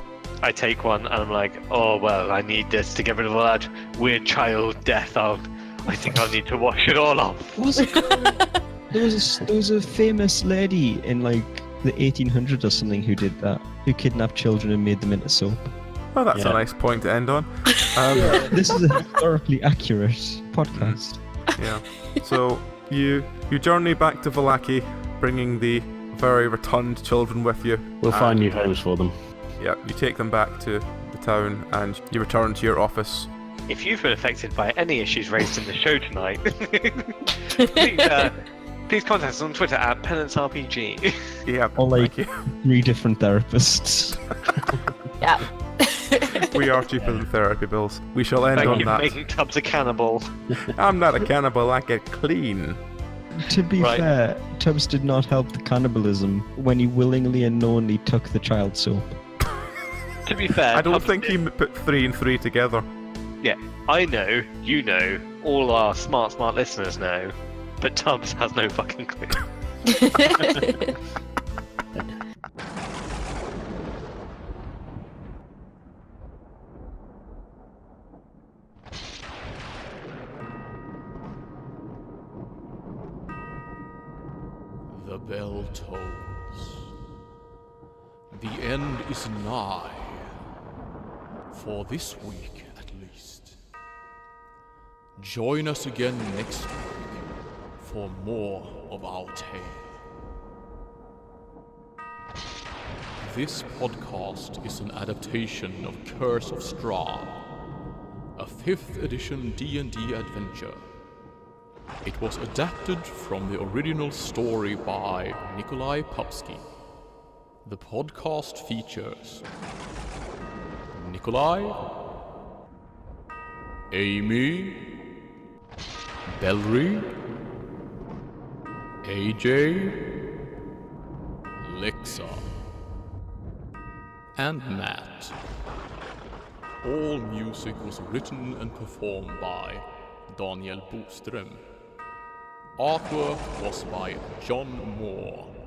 I take one and I'm like, oh well, I need this to get rid of all that weird child death out. I think I'll need to wash it all off. What's it called? There was a famous lady in like the 1800s or something who did that, who kidnapped children and made them into soap. Oh, that's Yeah. a nice point to end on. This is a historically accurate podcast. Yeah. So you journey back to Vallaki, bringing the very rotund children with you. We'll find And, new homes for them. Yeah, you take them back to the town and you return to your office. If you've been affected by any issues raised in the show tonight, please contact us on Twitter at PenanceRPG. Yeah, Or like thank you. 3 different therapists. Yeah. We are cheaper than therapy bills. We shall end Thank on you for that. making Tubbs a cannibal. I'm not a cannibal, I get clean. To be Right. fair, Tubbs did not help the cannibalism when he willingly and knowingly took the child soap. To be fair, I don't Tubbs think did- he put 3 and 3 together. Yeah, I know, you know, all our smart listeners know, but Tubbs has no fucking clue. The bell tolls. The end is nigh. For this week, at least. Join us again next week for more of our tale. This podcast is an adaptation of Curse of Strahd, a 5th edition D&D adventure. It was adapted from the original story by Nikoli. The podcast features Nikoli, Amy, Belry, AJ, Lexa, and Matt. All music was written and performed by Boström. Artwork was by John Moore.